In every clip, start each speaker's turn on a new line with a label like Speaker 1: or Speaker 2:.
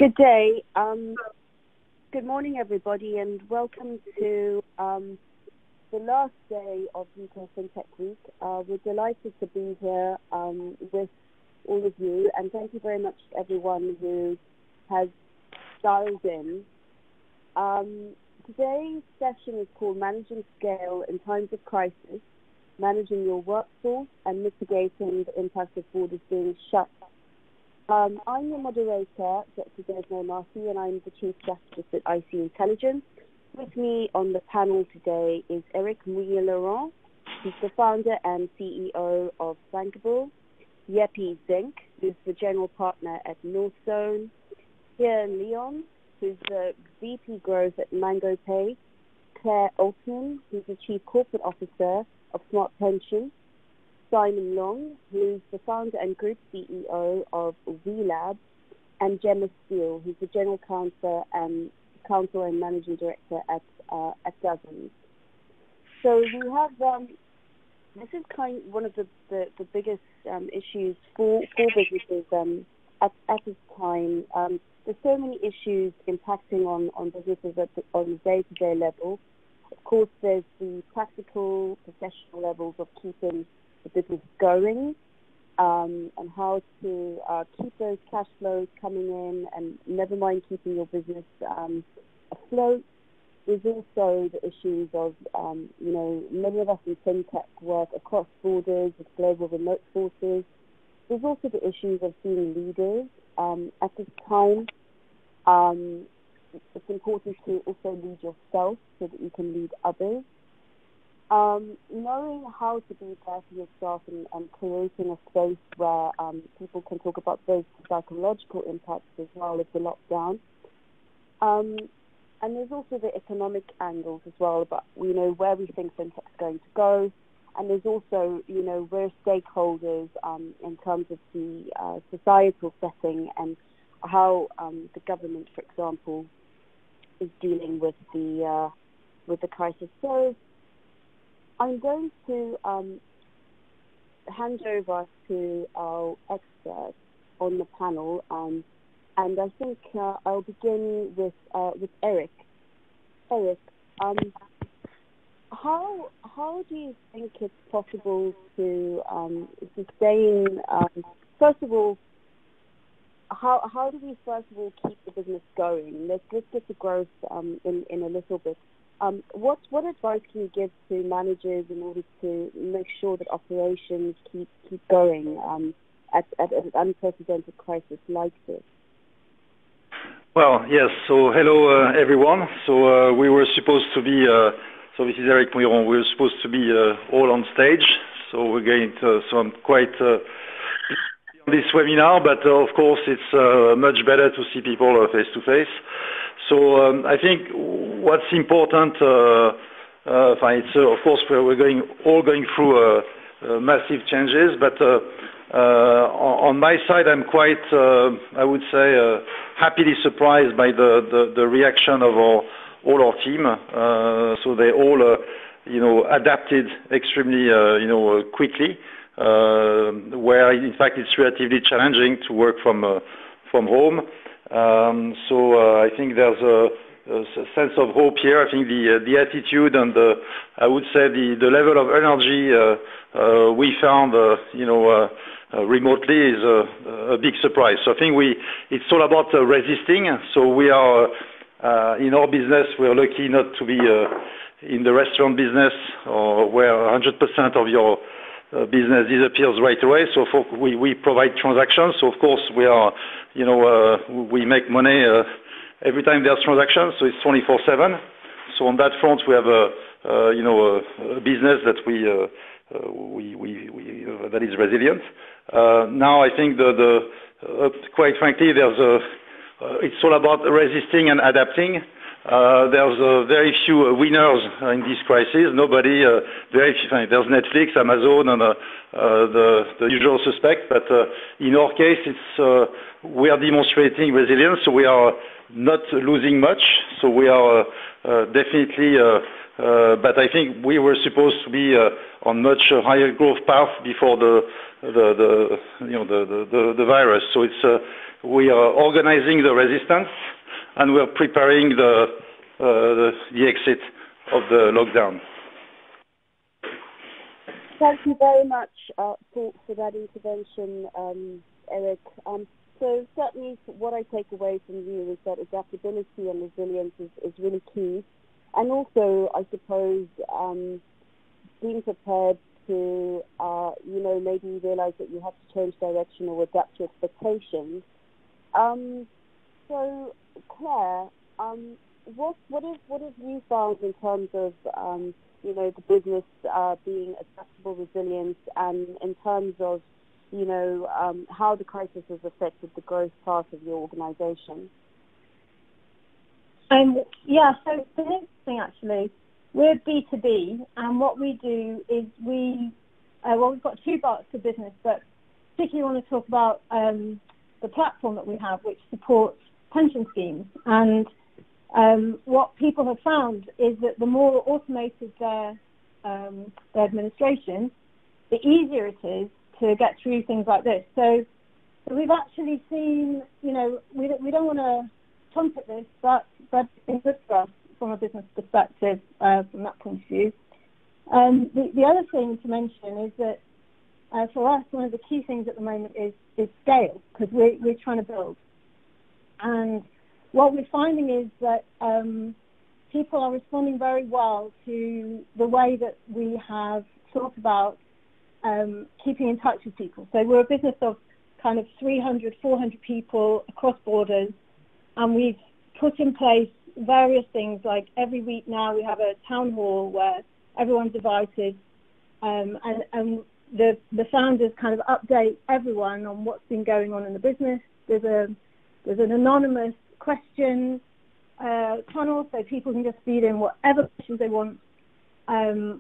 Speaker 1: Good day. Good morning, everybody, and welcome to the last day of UK FinTech Week. We're delighted to be here with all of you, and thank you very much to everyone who has dialed in. Today's session is called Managing Scale in Times of Crisis, Managing Your Workforce and Mitigating the Impact of Borders Being Shut. I'm your moderator, Dr. Desmond Marcy, and I'm the Chief Strategist at IC Intelligence. With me on the panel today is Eric Mouillet-Laurent, who's the founder and CEO of Bankable, Yepi Zink, who's the general partner at Northzone, Pierre Leon, who's the VP Growth at MangoPay, Claire Altman, who's the Chief Corporate Officer of Smart Pension, Simon Long, who's the founder and group CEO of WeLab, and Gemma Steele, who's the General Counsel and Managing Director at Dozens. So we have this is one of the biggest issues for businesses at this time. There's so many issues impacting on businesses on a day-to-day level. Of course, there's the practical, professional levels of keeping the business going, and how to keep those cash flows coming in, and never mind keeping your business afloat. There's also the issues of, many of us in FinTech work across borders with global remote forces. There's also the issues of being leaders. At this time, it's important to also lead yourself so that you can lead others. Knowing how to be there for yourself and creating a space where people can talk about those psychological impacts as well of the lockdown. And there's also the economic angles as well about, where we think FinTech's going to go. And there's also, we're stakeholders in terms of the societal setting and how the government, for example, is dealing with the crisis. So I'm going to hand over to our experts on the panel, and I think I'll begin with Eric. Eric, how do you think it's possible to sustain? First of all, how do we keep the business going? Let's get to growth in a little bit. What advice can you give to managers in order to make sure that operations keep going at an unprecedented crisis like this?
Speaker 2: Well, yes. So hello, everyone. So we were supposed to be. So this is Eric Mouillet. We were supposed to be all on stage. So we're going to. So I'm quite on this webinar, but of course it's much better to see people face to face. So I think what's important, it's of course we're all going through massive changes, but on my side I'm quite, I would say, happily surprised by the reaction of all our team. So they all, adapted extremely, quickly. Where in fact it's relatively challenging to work from home. So I think there's a sense of hope here. I think the attitude and I would say the level of energy we found remotely is a big surprise. So I think it's all about resisting. So we are in our business, we're lucky not to be in the restaurant business or where 100% of your business disappears right away. So we provide transactions. So of course we are, we make money every time there's transactions. So it's 24/7. So on that front we have a business that that is resilient. Now I think quite frankly it's all about resisting and adapting. There's very few winners in this crisis. Nobody, there's Netflix, Amazon, and the usual suspect. But in our case, we are demonstrating resilience. So we are not losing much. So we are definitely. But I think we were supposed to be on much higher growth path before the virus. So it's we are organizing the resistance, and we're preparing the exit of the lockdown.
Speaker 1: Thank you very much for that intervention, Eric. So certainly what I take away from you is that adaptability and resilience is really key. And also, I suppose, being prepared to, maybe realize that you have to change direction or adapt your expectations. So, Claire, what have you found in terms of, the business being adaptable, resilient, and in terms of, how the crisis has affected the growth path of your organization?
Speaker 3: So the next thing, actually, we're B2B, and what we do is we've got two parts to business, but particularly want to talk about the platform that we have, which supports pension schemes. And what people have found is that the more automated their administration, the easier it is to get through things like this. So we've actually seen, we don't want to trumpet this, but it's been good for us from a business perspective from that point of view. The other thing to mention is that for us, one of the key things at the moment is scale, because we're trying to build. And what we're finding is that people are responding very well to the way that we have thought about keeping in touch with people. So we're a business of kind of 300, 400 people across borders, and we've put in place various things, like every week now we have a town hall where everyone's invited, and the founders kind of update everyone on what's been going on in the business. There's an anonymous question tunnel, so people can just feed in whatever questions they want.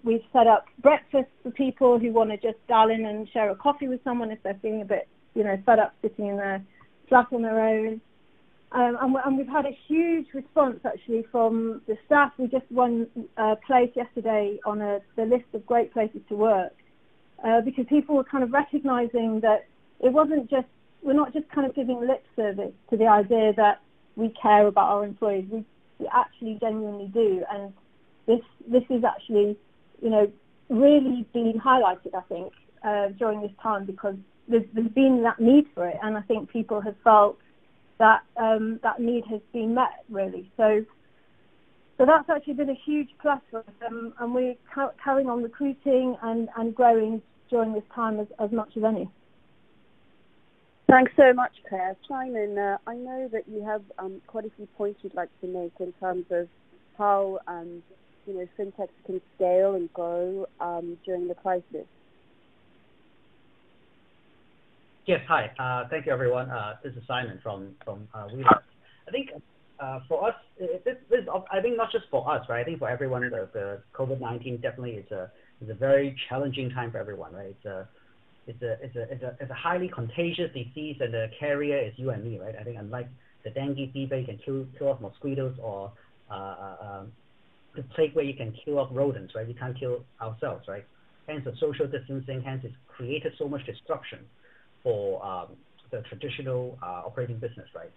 Speaker 3: We've set up breakfast for people who want to just dial in and share a coffee with someone if they're feeling a bit, fed up sitting in their flat on their own. And we've had a huge response, actually, from the staff. We just won a place yesterday on the list of great places to work, because people were kind of recognizing that we're not just kind of giving lip service to the idea that we care about our employees. We actually genuinely do. And this is actually, really being highlighted, I think, during this time, because there's been that need for it. And I think people have felt that that need has been met, really. So that's actually been a huge plus for us, and we're carrying on recruiting and growing during this time as much as any.
Speaker 1: Thanks so much, Claire. Simon, I know that you have quite a few points you'd like to make in terms of how fintechs can scale and grow during the crisis.
Speaker 4: Yes, hi. Thank you, everyone. This is Simon from WeLab. I think for us, this I think not just for us, right? I think for everyone, the COVID-19 definitely is a very challenging time for everyone, right? It's a highly contagious disease, and the carrier is you and me, right? I think unlike the dengue fever, you can kill off mosquitoes, or the plague where you can kill off rodents, right? We can't kill ourselves, right? Hence the social distancing, hence it's created so much disruption for the traditional operating business, right?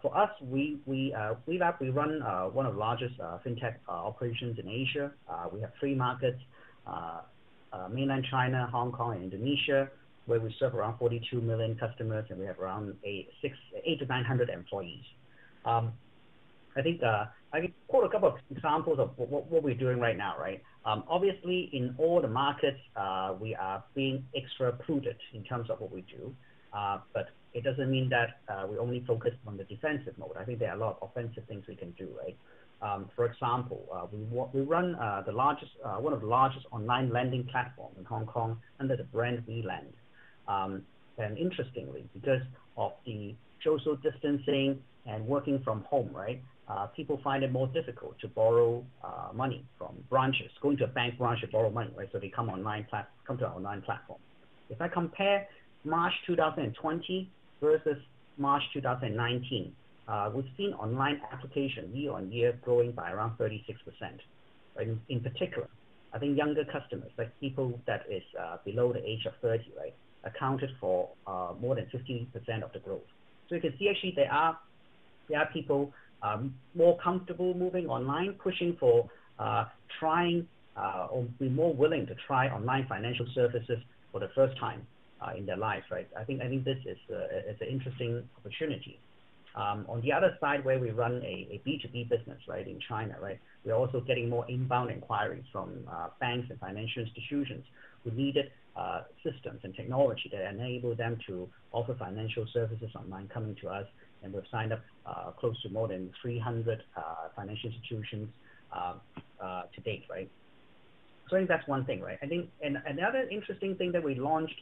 Speaker 4: For us, WeLab, we run one of the largest fintech operations in Asia. We have 3 markets, mainland China, Hong Kong, and Indonesia, where we serve around 42 million customers, and we have around 800 to 900 employees. I think I can quote a couple of examples of what we're doing right now, right? Obviously, in all the markets, we are being extra prudent in terms of what we do, but it doesn't mean that we only focus on the defensive mode. I think there are a lot of offensive things we can do, right? For example, we run one of the largest online lending platforms in Hong Kong under the brand WeLend. And interestingly, because of the social distancing and working from home, right? People find it more difficult to borrow money from branches, going to a bank branch to borrow money, right? So they come to our online platform. If I compare March 2020 versus March 2019, we've seen online application year on year growing by around 36%. Right? In particular, I think younger customers, like people that is below the age of 30, right, accounted for more than 50% of the growth. So you can see actually there are people more comfortable moving online, pushing for trying or be more willing to try online financial services for the first time in their life, right? I think this is an interesting opportunity. On the other side, where we run a B2B business, right, in China, right, we're also getting more inbound inquiries from banks and financial institutions who needed systems and technology that enable them to offer financial services online coming to us. And we've signed up close to more than 300 financial institutions to date, right? So I think that's one thing, right? I think, and another interesting thing that we launched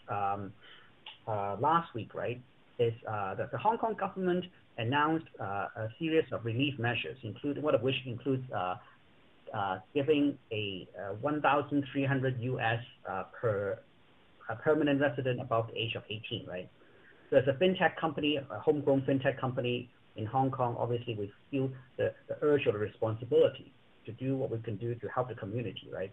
Speaker 4: last week, right, is that the Hong Kong government announced a series of relief measures, including one of which includes giving a $1,300 US per permanent resident above the age of 18, right? So as a fintech company, a homegrown fintech company in Hong Kong, obviously we feel the urge or the responsibility to do what we can do to help the community, right?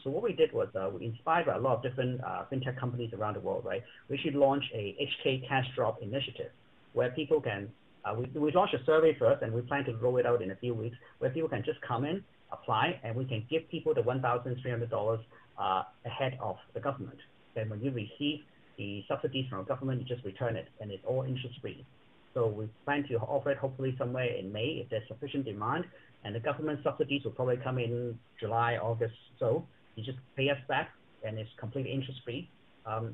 Speaker 4: So what we did was we inspired a lot of different fintech companies around the world, right? We should launch a HK Cash Drop initiative where people can, we launched a survey first and we plan to roll it out in a few weeks where people can just come in, apply, and we can give people the $1,300 ahead of the government. Then when you receive the subsidies from the government, you just return it, and it's all interest-free. So we plan to offer it hopefully somewhere in May if there's sufficient demand, and the government subsidies will probably come in July, August. So you just pay us back, and it's completely interest-free.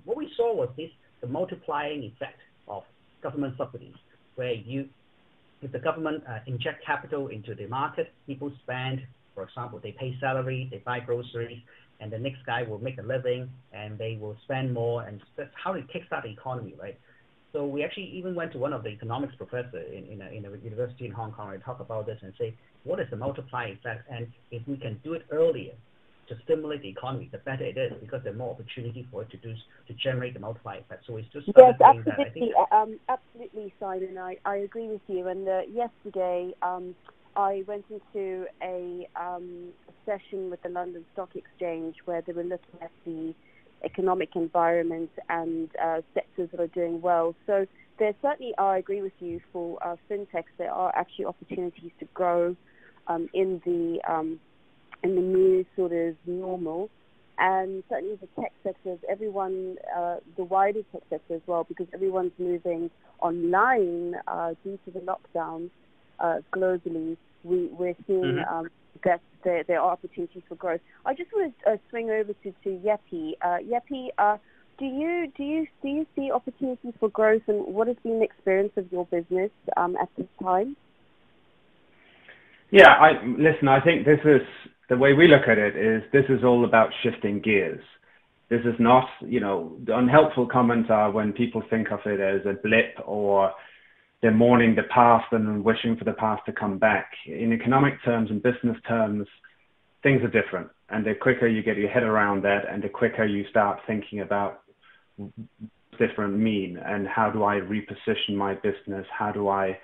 Speaker 4: What we saw was the multiplying effect of government subsidies, where if the government inject capital into the market, people spend, for example, they pay salary, they buy groceries, and the next guy will make a living, and they will spend more, and that's how it kickstart the economy, right? So we actually even went to one of the economics professor in a university in Hong Kong and talk about this and say, what is the multiplying effect? And if we can do it earlier to stimulate the economy, the better it is, because there's more opportunity for it to generate the multiplying effect. So it's just
Speaker 1: yes, absolutely,
Speaker 4: that. I think
Speaker 1: absolutely, Simon. I agree with you. And yesterday, I went into a session with the London Stock Exchange where they were looking at the economic environment and sectors that are doing well. So there certainly are, I agree with you, for fintechs, there are actually opportunities to grow in the new sort of normal. And certainly the tech sectors, everyone, the wider tech sector as well, because everyone's moving online due to the lockdown globally. We're seeing that there are opportunities for growth. I just want to swing over to Yepi. Yepi, do you see opportunities for growth, and what has been the experience of your business at this time?
Speaker 5: Yeah, I think this is the way we look at it. This is all about shifting gears. This is not, the unhelpful comments are when people think of it as a blip or they're mourning the past and wishing for the past to come back. In economic terms and business terms, things are different. And the quicker you get your head around that, and the quicker you start thinking about what different mean and how do I reposition my business, how do I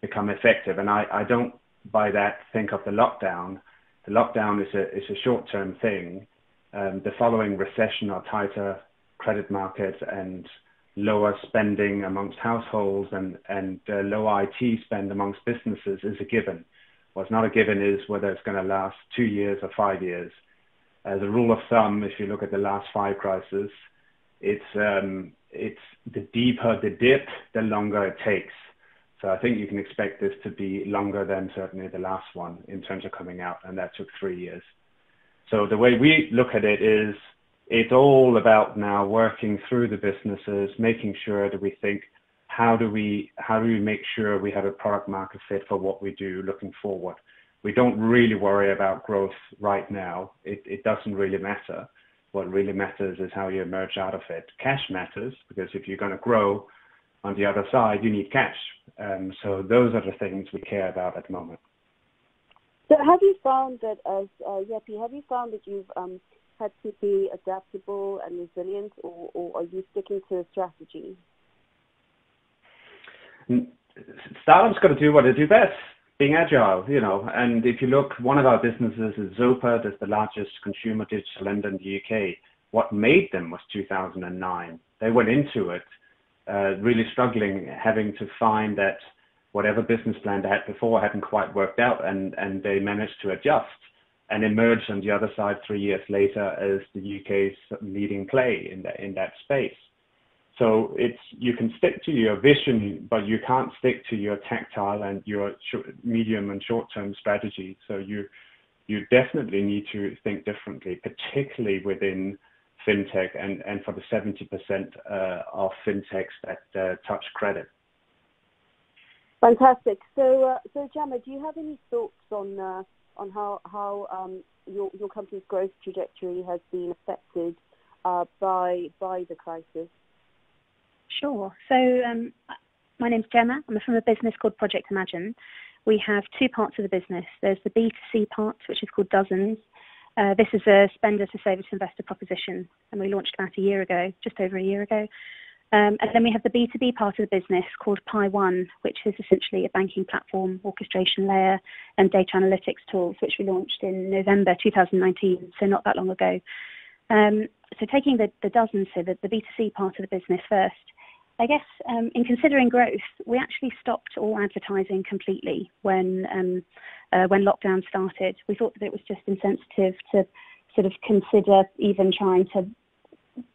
Speaker 5: become effective? And I don't, by that, think of the lockdown. The lockdown is a short-term thing. The following recession or tighter credit markets and lower spending amongst households and low IT spend amongst businesses is a given. What's not a given is whether it's going to last 2 years or 5 years. As a rule of thumb, if you look at the last 5 crises, it's the deeper the dip, the longer it takes. So I think you can expect this to be longer than certainly the last one in terms of coming out, and that took 3 years. So the way we look at it is, it's all about now working through the businesses, making sure that we think, how do we make sure we have a product market fit for what we do looking forward? We don't really worry about growth right now. It doesn't really matter. What really matters is how you emerge out of it. Cash matters, because if you're going to grow on the other side, you need cash. So those are the things we care about at the moment.
Speaker 1: So have you found that, as Yepi, have you found that you've had to be adaptable and resilient, or are you sticking to a strategy?
Speaker 5: Startups got to do what they do best, being agile, and if you look, one of our businesses is Zopa, that's the largest consumer digital lender in the UK. What made them was 2009. They went into it really struggling, having to find that whatever business plan they had before hadn't quite worked out, and they managed to adjust and emerge on the other side 3 years later as the UK's leading play in that space. So you can stick to your vision, but you can't stick to your tactile and your medium and short-term strategy. So you definitely need to think differently, particularly within fintech and for the 70% of fintechs that touch credit.
Speaker 1: Fantastic. So Gemma, do you have any thoughts on how your company's growth trajectory has been affected by the crisis?
Speaker 6: Sure. So my name's Gemma. I'm from a business called Project Imagine. We have two parts of the business. There's the B2C part, which is called Dozens. This is a spender to saver to investor proposition, and we launched that just over a year ago. And then we have the B2B part of the business called Pi One, which is essentially a banking platform, orchestration layer, and data analytics tools, which we launched in November 2019, so not that long ago. So taking the Dozens, so the B2C part of the business first, I guess in considering growth, we actually stopped all advertising completely when lockdown started. We thought that it was just insensitive to sort of consider even trying to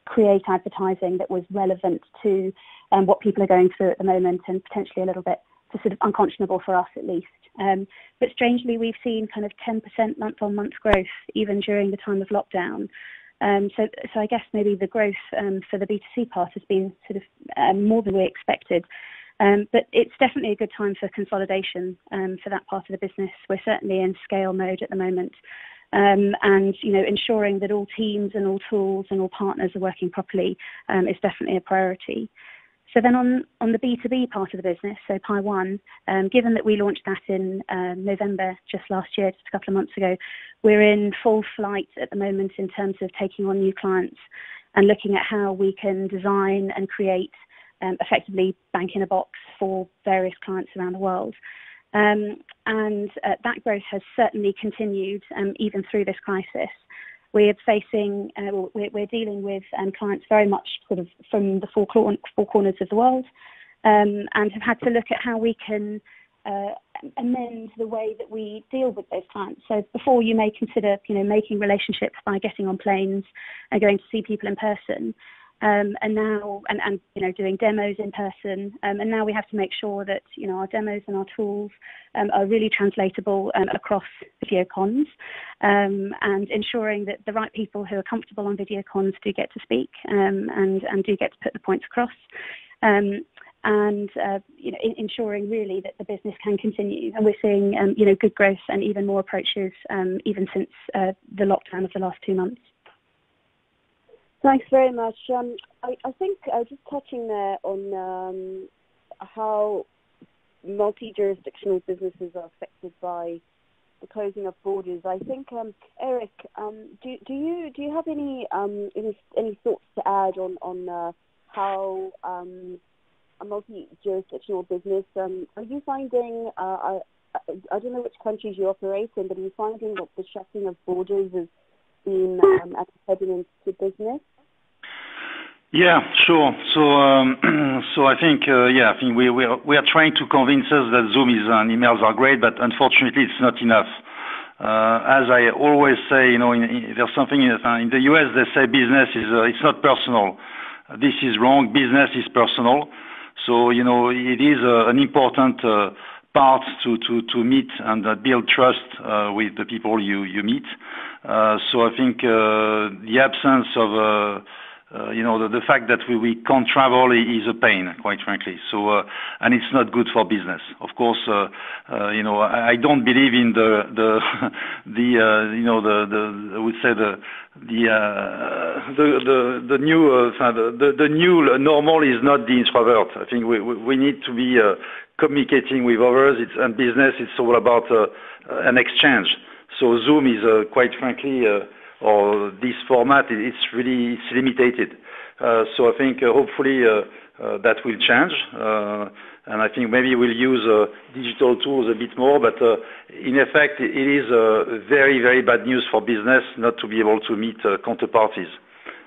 Speaker 6: create advertising that was relevant to what people are going through at the moment, and potentially a little bit sort of unconscionable for us at least. But strangely, we've seen kind of 10% month-on-month growth even during the time of lockdown. So I guess maybe the growth for the B2C part has been sort of more than we expected. But it's definitely a good time for consolidation for that part of the business. We're certainly in scale mode at the moment. And, ensuring that all teams and all tools and all partners are working properly is definitely a priority. So then on the B2B part of the business, so Pi One, given that we launched that in November just last year, just a couple of months ago, we're in full flight at the moment in terms of taking on new clients and looking at how we can design and create effectively bank in a box for various clients around the world. And that growth has certainly continued even through this crisis. We're dealing with clients very much sort of from the four corners of the world, and have had to look at how we can amend the way that we deal with those clients. So before, you may consider, making relationships by getting on planes and going to see people in person. And now, doing demos in person, and now we have to make sure that our demos and our tools are really translatable across video cons, and ensuring that the right people who are comfortable on video cons do get to speak and do get to put the points across, ensuring really that the business can continue. And we're seeing good growth and even more approaches even since the lockdown of the last 2 months.
Speaker 1: Thanks very much. I think just touching there on how multi-jurisdictional businesses are affected by the closing of borders. I think, Eric, do you have any thoughts to add on how a multi-jurisdictional business? Are you finding? I don't know which countries you operate in, but are you finding that the shutting of borders has been an impediment to business?
Speaker 2: Yeah, sure. So I think we are trying to convince us that Zoom and emails are great, but unfortunately it's not enough. As I always say, there's something in the US they say business is it's not personal. This is wrong. Business is personal. So it is an important part to meet and build trust with the people you meet. So I think the absence of the fact that we can't travel is a pain, quite frankly. So and it's not good for business. Of course, I don't believe in the new normal is not the introvert. I think we need to be communicating with others. And business, it's all about an exchange. So Zoom is quite frankly, or this format, it's limited. So I think hopefully that will change. And I think maybe we'll use digital tools a bit more. But in effect, it is very, very bad news for business not to be able to meet counterparties.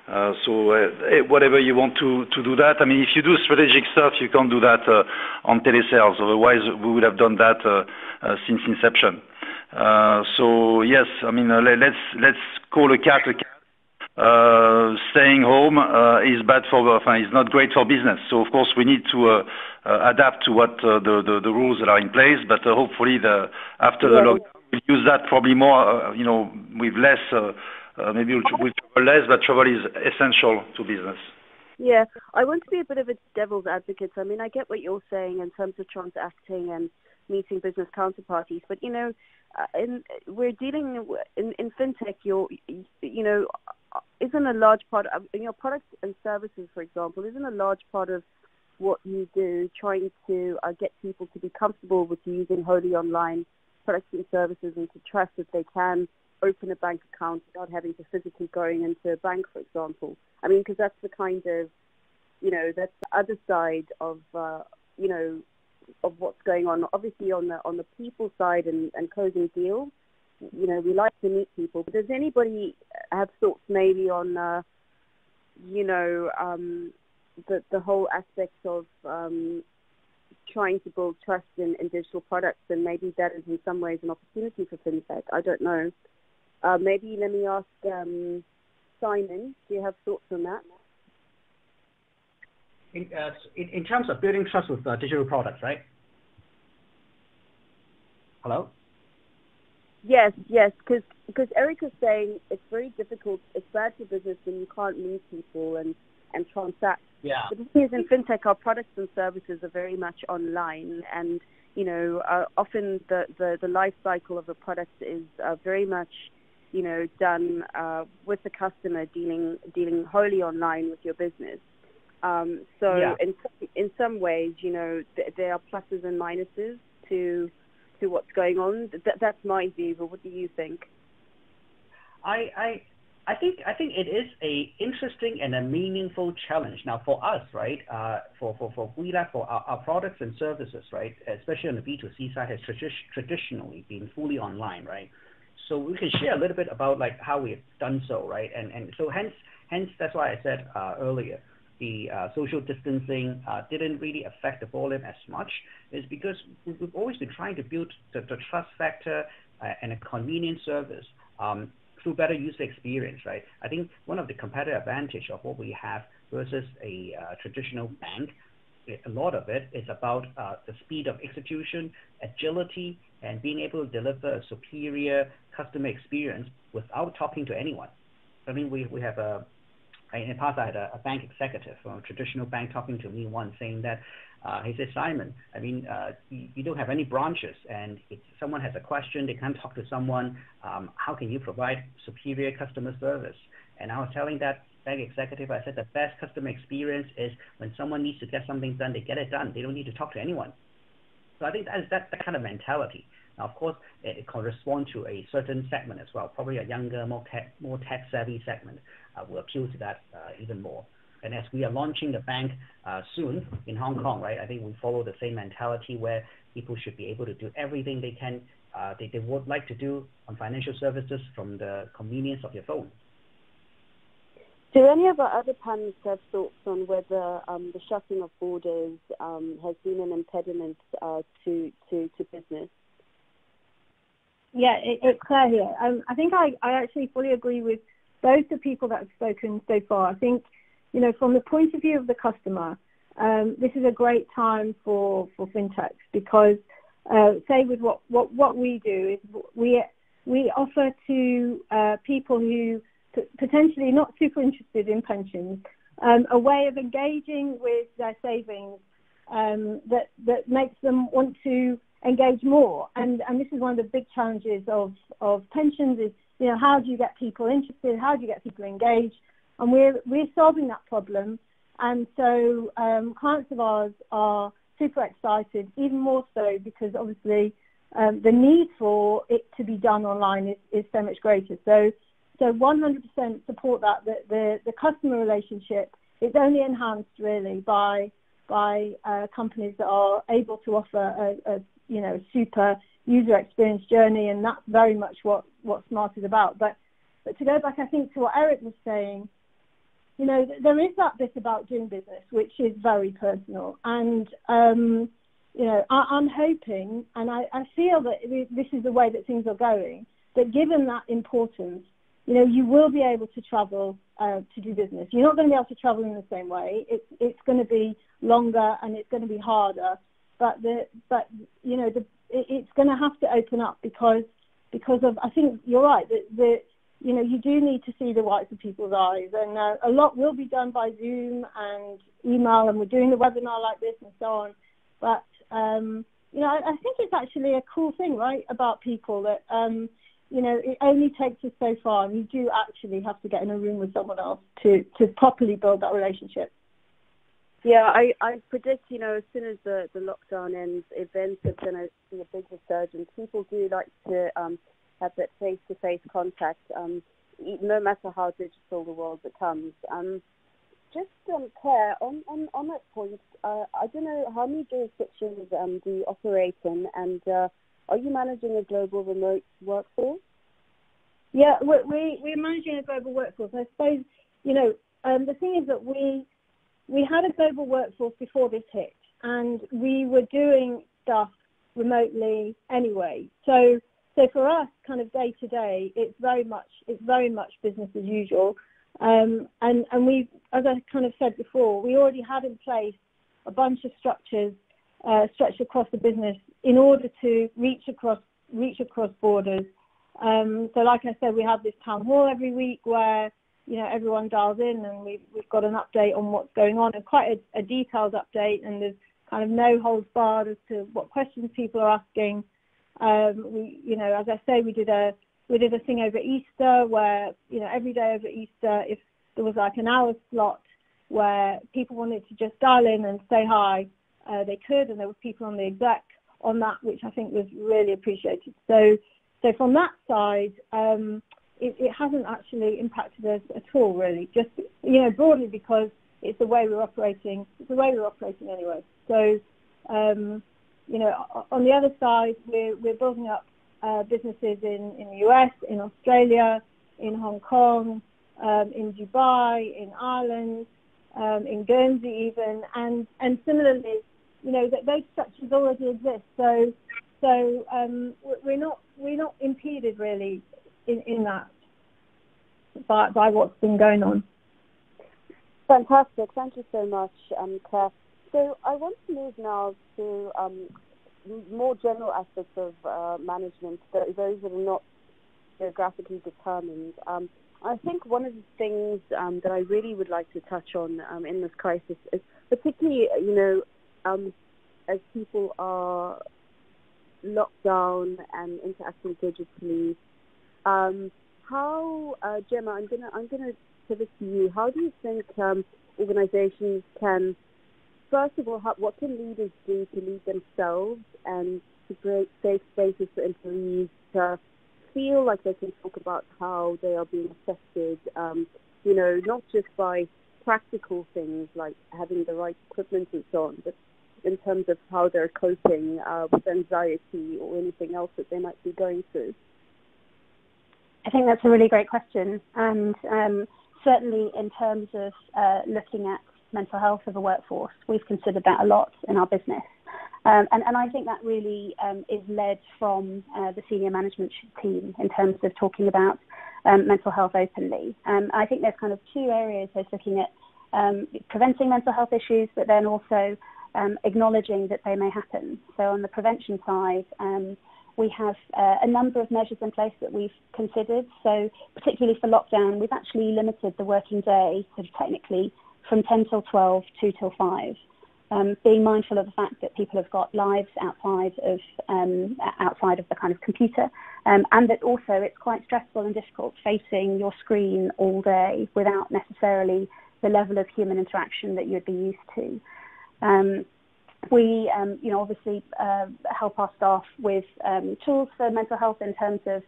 Speaker 2: Whatever you want to do that. I mean, if you do strategic stuff, you can't do that on telesales. Otherwise, we would have done that since inception. Yes, I mean, let's call a cat a cat. Staying home is bad is not great for business. So of course we need to adapt to what the rules that are in place. But hopefully after the lockdown, we'll use that probably more. With less. Maybe we'll travel less, but travel is essential to business.
Speaker 1: Yeah, I want to be a bit of a devil's advocate. I mean, I get what you're saying in terms of transacting and meeting business counterparties, but we're dealing in fintech. Isn't a large part of your products and services, for example, isn't a large part of what you do trying to get people to be comfortable with using wholly online products and services and to trust that they can open a bank account without having to physically going into a bank, for example. I mean, because that's the kind of, that's the other side of, of what's going on. Obviously, on the people side and closing deals, we like to meet people. But does anybody have thoughts maybe on, the whole aspect of trying to build trust in digital products, and maybe that is in some ways an opportunity for FinTech? I don't know. Maybe let me ask Simon, do you have thoughts on that?
Speaker 4: In terms of building trust with digital products, right? Hello?
Speaker 1: Yes, because Eric was saying it's very difficult, it's bad for business when you can't meet people and transact.
Speaker 4: Yeah.
Speaker 1: But the thing is, in FinTech, our products and services are very much online, and often the life cycle of a product is very much done with the customer, dealing wholly online with your business. In some ways, there are pluses and minuses to what's going on. That's my view, but what do you think?
Speaker 4: I think it is a interesting and a meaningful challenge. Now for us, right, for WeLab, for our products and services, right, especially on the B2C side, has traditionally been fully online, right? So we can share a little bit about like how we've done so, right? And so hence that's why I said earlier, the social distancing didn't really affect the volume as much, is because we've always been trying to build the trust factor and a convenient service through better user experience, right? I think one of the competitive advantage of what we have versus a traditional bank, a lot of it is about the speed of execution, agility, and being able to deliver a superior customer experience without talking to anyone. I mean, we have in the past I had a bank executive from a traditional bank talking to me once, saying that he said, Simon, I mean, you don't have any branches, and if someone has a question, they can't talk to someone, how can you provide superior customer service? And I was telling that bank executive, I said the best customer experience is when someone needs to get something done, they get it done. They don't need to talk to anyone. So I think that's the kind of mentality. Now, of course, it corresponds to a certain segment as well, probably a younger, more tech-savvy segment will appeal to that even more. And as we are launching the bank soon in Hong Kong, right, I think we follow the same mentality where people should be able to do everything they can, they would like to do on financial services from the convenience of your phone.
Speaker 1: Do any of our other panelists have thoughts on whether the shutting of borders has been an impediment to business?
Speaker 3: Yeah, it's Claire here. I think I actually fully agree with both the people that have spoken so far. I think, from the point of view of the customer, this is a great time for fintechs because, say with what we do is we offer to people who potentially not super interested in pensions a way of engaging with their savings that makes them want to engage more. And this is one of the big challenges of pensions is, how do you get people interested? How do you get people engaged? And we're solving that problem. And so clients of ours are super excited, even more so because obviously the need for it to be done online is so much greater. So 100% support that. The customer relationship is only enhanced really by companies that are able to offer a super user experience journey, and that's very much what Smart is about. But to go back, I think, to what Eric was saying, there is that bit about doing business, which is very personal. And, I'm hoping, and I feel that this is the way that things are going, that given that importance, you will be able to travel to do business. You're not going to be able to travel in the same way. It's going to be longer and it's going to be harder. But it's going to have to open up because of, I think you're right, that you do need to see the whites of people's eyes, and a lot will be done by Zoom and email, and we're doing the webinar like this and so on. But I think it's actually a cool thing, right, about people that it only takes us so far, and you do actually have to get in a room with someone else to properly build that relationship.
Speaker 1: Yeah, I predict, as soon as the lockdown ends, events are going to see a big resurgence. People do like to have that face-to-face contact, no matter how digital the world becomes. Just Claire, on that point, I don't know how many jurisdictions do you operate in, and are you managing a global remote workforce?
Speaker 3: Yeah, we're managing a global workforce. I suppose, the thing is that we had a global workforce before this hit, and we were doing stuff remotely anyway. So for us, kind of day to day, it's very much business as usual. And we, as I kind of said before, we already had in place a bunch of structures stretched across the business in order to reach across borders. So like I said, we have this town hall every week where everyone dials in, and we've got an update on what's going on, and quite a detailed update, and there's kind of no holds barred as to what questions people are asking. As I say, we did a thing over Easter where, every day over Easter, if there was like an hour slot where people wanted to just dial in and say hi, they could, and there were people on the exec on that, which I think was really appreciated. So from that side, it hasn't actually impacted us at all, really. Just broadly because it's the way we're operating. It's the way we're operating anyway. So on the other side, we're building up businesses in the US, in Australia, in Hong Kong, in Dubai, in Ireland, in Guernsey even, and similarly, that those structures already exist. So we're not impeded really in that by what's been going on.
Speaker 1: Fantastic. Thank you so much, Claire. So I want to move now to more general aspects of management, those that are not geographically determined. I think one of the things that I really would like to touch on in this crisis is particularly, as people are locked down and interacting digitally, how, Gemma, I'm gonna pivot to you. How do you think organizations can, first of all, what can leaders do to lead themselves and to create safe spaces for employees to feel like they can talk about how they are being affected, not just by practical things like having the right equipment and so on, but in terms of how they're coping with anxiety or anything else that they might be going through?
Speaker 6: I think that's a really great question. And certainly in terms of looking at mental health of a workforce, we've considered that a lot in our business. And I think that really is led from the senior management team in terms of talking about mental health openly. I think there's kind of two areas. There's looking at preventing mental health issues, but then also acknowledging that they may happen. So on the prevention side, we have a number of measures in place that we've considered. So particularly for lockdown, we've actually limited the working day, sort of technically, from 10 till 12, 2 till 5. Being mindful of the fact that people have got lives outside of the kind of computer, and that also it's quite stressful and difficult facing your screen all day without necessarily the level of human interaction that you'd be used to. We, obviously help our staff with tools for mental health in terms of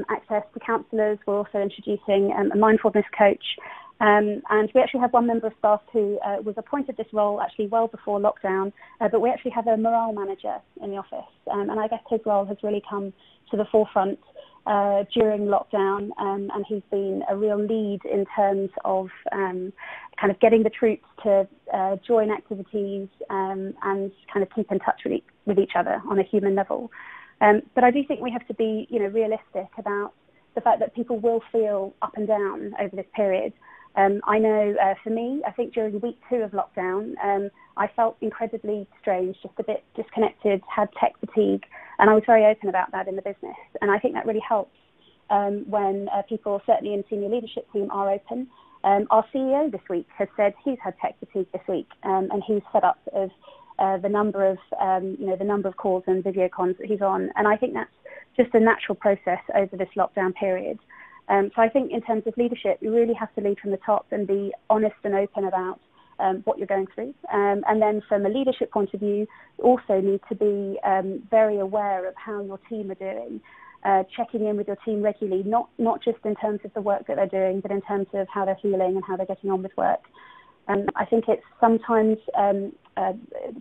Speaker 6: access to counsellors. We're also introducing a mindfulness coach. And we actually have one member of staff who was appointed this role actually well before lockdown, but we actually have a morale manager in the office. And I guess his role has really come to the forefront during lockdown, and he's been a real lead in terms of kind of getting the troops to join activities and kind of keep in touch with each other on a human level. But I do think we have to be, realistic about the fact that people will feel up and down over this period. I know for me, I think during week 2 of lockdown, I felt incredibly strange, just a bit disconnected, had tech fatigue, and I was very open about that in the business. And I think that really helps when people, certainly in the senior leadership team, are open. Our CEO this week has said he's had tech fatigue this week, and he's fed up of the number of calls and video cons that he's on. And I think that's just a natural process over this lockdown period. So I think in terms of leadership, you really have to lead from the top and be honest and open about what you're going through. And then from a leadership point of view, you also need to be very aware of how your team are doing, checking in with your team regularly, not just in terms of the work that they're doing, but in terms of how they're feeling and how they're getting on with work. I think it's sometimes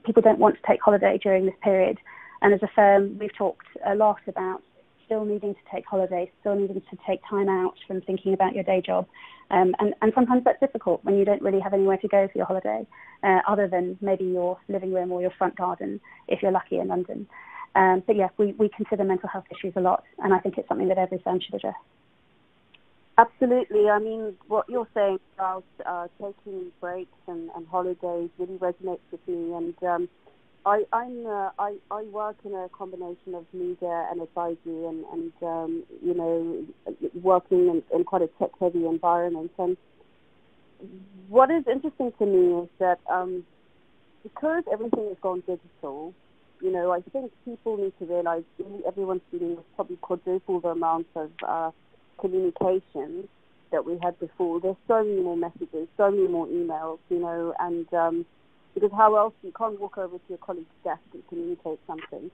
Speaker 6: people don't want to take holiday during this period. And as a firm, we've talked a lot about still needing to take holidays, still needing to take time out from thinking about your day job. And sometimes that's difficult when you don't really have anywhere to go for your holiday, other than maybe your living room or your front garden, if you're lucky in London. But yeah, we consider mental health issues a lot, and I think it's something that every firm should address.
Speaker 1: Absolutely. I mean, what you're saying about taking breaks and holidays really resonates with me. And I work in a combination of media and advisory, and working in quite a tech-heavy environment. And what is interesting to me is that because everything has gone digital, I think people need to realize everyone's dealing with probably quadruple the amount of communication that we had before. There's so many more messages, so many more emails, and because how else, you can't walk over to your colleague's desk and communicate something.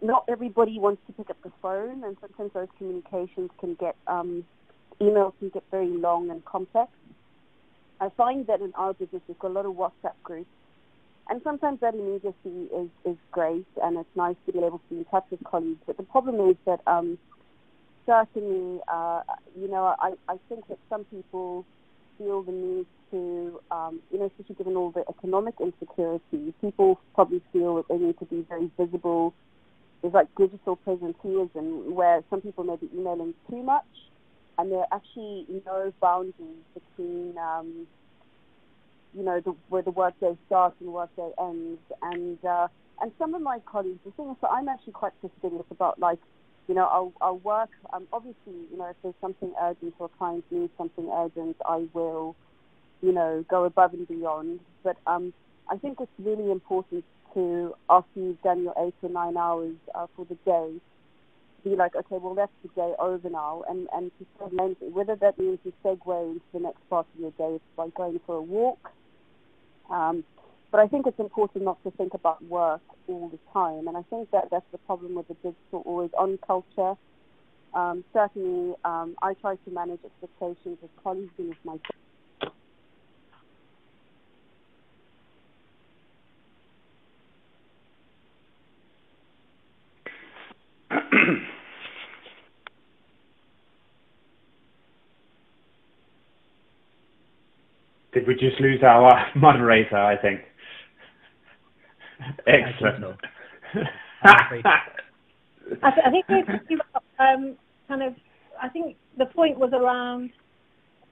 Speaker 1: Not everybody wants to pick up the phone, and sometimes those communications can get, emails can get very long and complex. I find that in our business we've got a lot of WhatsApp groups, and sometimes that immediacy is great, and it's nice to be able to be in touch with colleagues. But the problem is that certainly, I think that some people feel the need to, especially given all the economic insecurity, people probably feel that they need to be very visible. There's like digital presenteeism where some people may be emailing too much, and there are actually no boundaries between, where the workday starts and the workday ends. And some of my colleagues, the thing is that I'm actually quite fastidious about, I'll work, obviously, if there's something urgent or a client needs something urgent, I will, go above and beyond. But I think it's really important to, after you've done your 8 or 9 hours for the day, be like, okay, well, that's the day over now, and to segment it, whether that means you segue into the next part of your day by going for a walk. But I think it's important not to think about work all the time, and I think that's the problem with the digital always-on culture. Certainly, I try to manage expectations with colleagues and with myself.
Speaker 5: Did we just lose our moderator, I think? Excellent.
Speaker 3: I think I think the point was around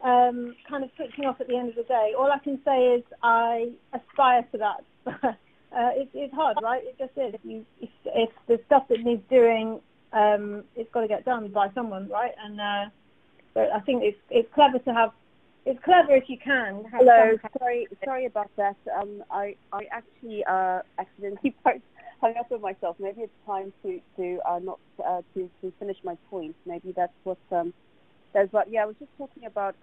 Speaker 3: kind of switching off at the end of the day. All I can say is I aspire to that. It's hard, right? It just is. If the stuff that needs doing, it's got to get done by someone, right? And but I think it's clever to have. It's clever if you can.
Speaker 1: Hello, sorry about that. I actually accidentally hung up with myself. Maybe it's time to finish my point. Maybe that's what there's. But yeah, I was just talking about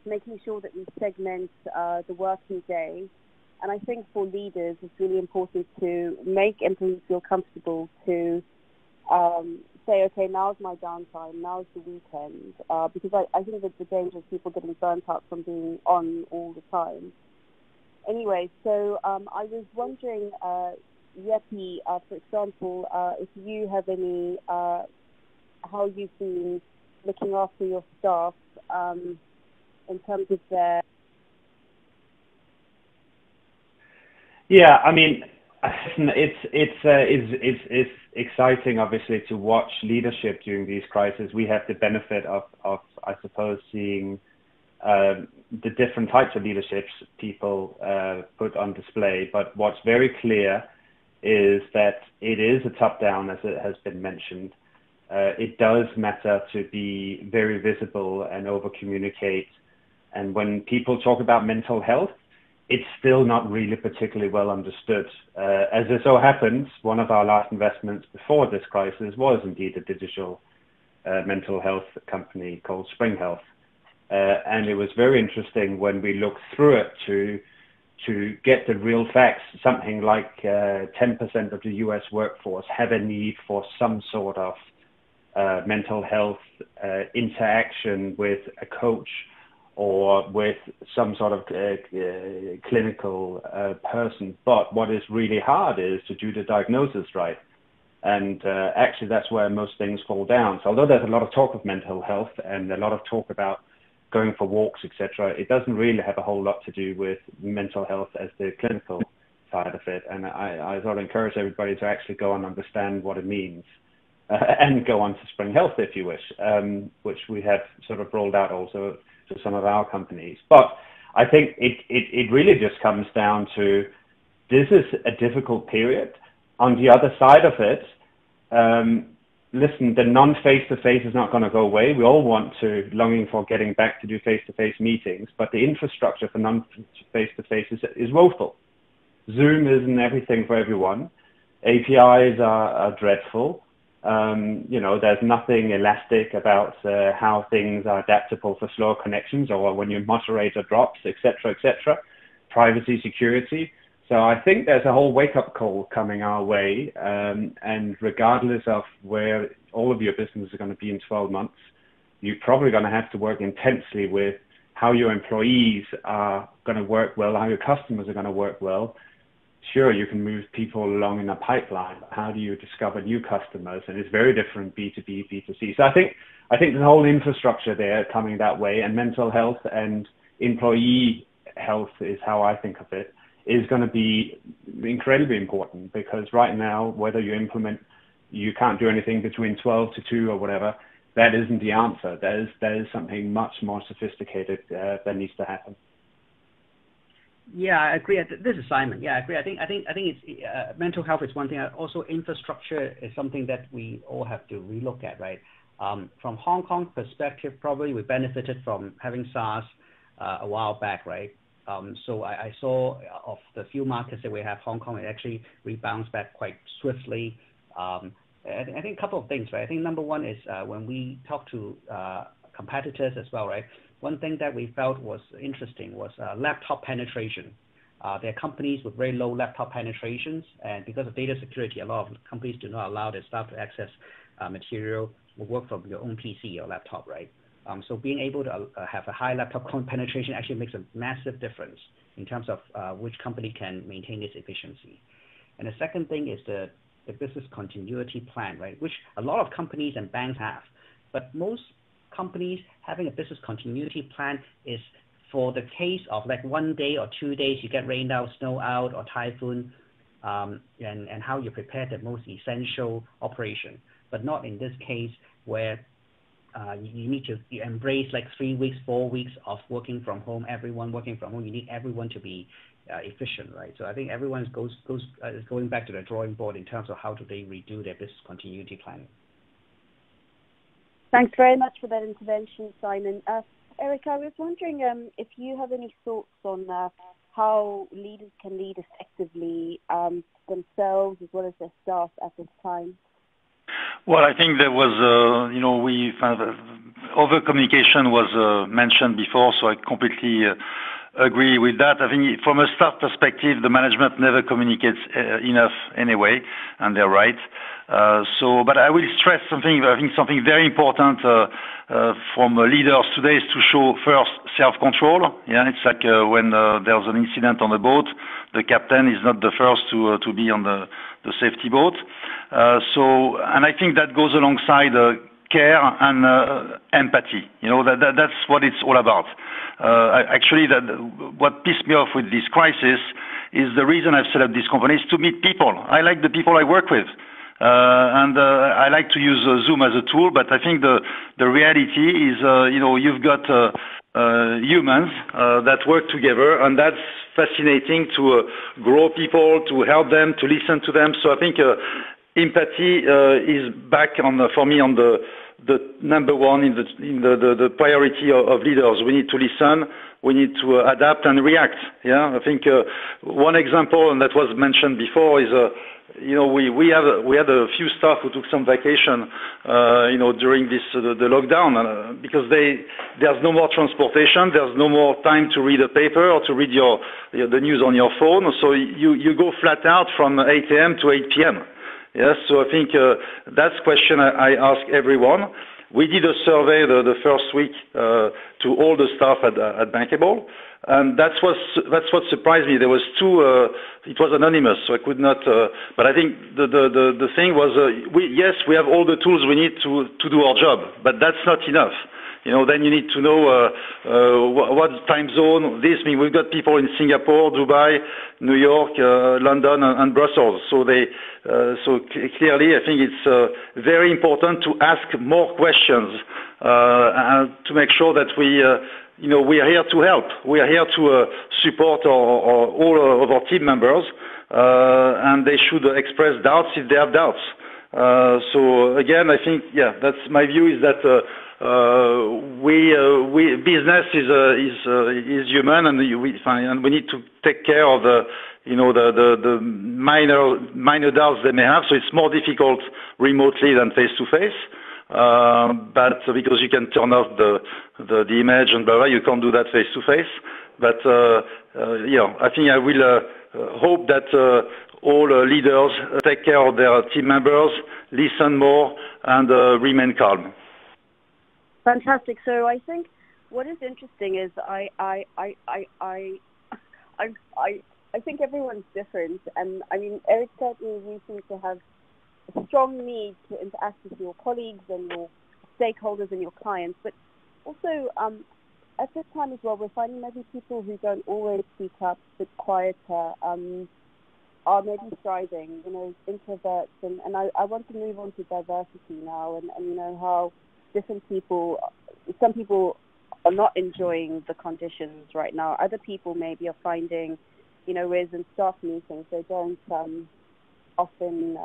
Speaker 1: making sure that we segment the working day, and I think for leaders it's really important to make employees feel comfortable to say, okay, now's my downtime, now's the weekend, because I think that the danger of people getting burnt out from being on all the time. Anyway, so I was wondering, Yepi, for example, if you have any how you've been looking after your staff in terms of their...
Speaker 5: Yeah, I mean, it's exciting, obviously, to watch leadership during these crises. We have the benefit of I suppose, seeing the different types of leaderships people put on display. But what's very clear is that it is a top-down, as it has been mentioned. It does matter to be very visible and over-communicate. And when people talk about mental health, it's still not really particularly well understood. As it so happens, one of our last investments before this crisis was indeed a digital mental health company called Spring Health. And it was very interesting when we looked through it to get the real facts. Something like 10% of the US workforce have a need for some sort of mental health interaction with a coach or with some sort of clinical person. But what is really hard is to do the diagnosis right. And actually, that's where most things fall down. So although there's a lot of talk of mental health and a lot of talk about going for walks, etc., it doesn't really have a whole lot to do with mental health as the clinical side of it. And I sort of encourage everybody to actually go and understand what it means and go on to Spring Health if you wish, which we have sort of rolled out also to some of our companies. But I think it really just comes down to this is a difficult period. On the other side of it, listen, the non-face-to-face is not going to go away. We all want to, longing for getting back to do face-to-face meetings, but the infrastructure for non-face-to-face is woeful. Zoom isn't everything for everyone. APIs are dreadful. There's nothing elastic about how things are adaptable for slower connections or when your moderator drops, etc., etc. Privacy, security. So I think there's a whole wake-up call coming our way, and regardless of where all of your businesses are going to be in 12 months, you're probably going to have to work intensely with how your employees are going to work well, how your customers are going to work well. Sure, you can move people along in a pipeline, but how do you discover new customers? And it's very different B2B, B2C. So I think the whole infrastructure there coming that way, and mental health and employee health is how I think of it, is going to be incredibly important, because right now, whether you can't do anything between 12 to 2 or whatever, that isn't the answer. There is something much more sophisticated that needs to happen.
Speaker 4: Yeah, I agree. This is Simon. Yeah, I agree. I think it's mental health is one thing. Also, infrastructure is something that we all have to relook at, right? From Hong Kong perspective, probably we benefited from having SARS a while back, right? So I saw of the few markets that we have, Hong Kong, it actually rebounds back quite swiftly. I think a couple of things, right? I think number one is when we talk to competitors as well, right? One thing that we felt was interesting was laptop penetration. There are companies with very low laptop penetrations, and because of data security, a lot of companies do not allow their staff to access material or work from your own PC or laptop, right? So being able to have a high laptop penetration actually makes a massive difference in terms of which company can maintain this efficiency. And the second thing is the business continuity plan, right? Which a lot of companies and banks have, but most companies having a business continuity plan is for the case of like 1 day or 2 days you get rained out, snow out, or typhoon, and how you prepare the most essential operation, but not in this case where you need to embrace like 3 weeks, 4 weeks of working from home, everyone working from home. You need everyone to be efficient, right? So I think everyone is going back to the drawing board in terms of how do they redo their business continuity planning.
Speaker 1: Thanks very much for that intervention, Simon. Eric, I was wondering if you have any thoughts on how leaders can lead effectively themselves as well as their staff at this time.
Speaker 2: Well, I think there was, over-communication was mentioned before, so I completely agree with that. I think from a staff perspective, the management never communicates enough anyway, and they're right. But I will stress something, I think something very important from leaders today is to show first self-control. Yeah, it's like when there's an incident on a boat, the captain is not the first to be on the safety boat. And I think that goes alongside care and empathy. That's what it's all about. Actually, what pissed me off with this crisis is the reason I've set up this company is to meet people. I like the people I work with. And I like to use Zoom as a tool, but I think the reality is, you've got humans that work together, and that's fascinating to grow people, to help them, to listen to them. So I think empathy is back for me on the number one in the priority of leaders. We need to listen. We need to adapt and react. Yeah, I think one example, and that was mentioned before, is we had a few staff who took some vacation, during the lockdown, because there's no more transportation, there's no more time to read a paper or to read the news on your phone. So you go flat out from 8 a.m. to 8 p.m. Yes, so I think that's a question I ask everyone. We did a survey the first week to all the staff at Bankable, and that's what surprised me. There was it was anonymous, so I could not. But I think the thing was, we have all the tools we need to do our job, but that's not enough. Then you need to know what time zone. This means we've got people in Singapore, Dubai, New York, London, and Brussels. So clearly, I think it's very important to ask more questions and to make sure that we are here to help. We are here to support all of our team members, and they should express doubts if they have doubts. So again, I think, that's my view, is that business is human, and we need to take care of the minor doubts they may have. So it's more difficult remotely than face to face. But because you can turn off the image and blah, blah, you can't do that face to face. But I think I will hope that all leaders take care of their team members, listen more, and remain calm.
Speaker 1: Fantastic. So I think what is interesting is I think everyone's different, and I mean, Eric, certainly you seem to have a strong need to interact with your colleagues and your stakeholders and your clients, but also at this time as well, we're finding maybe people who don't always speak up, a bit quieter, are maybe striving, introverts, and I want to move on to diversity now, and how different people, some people are not enjoying the conditions right now. Other people maybe are finding, whereas in staff meetings, they don't often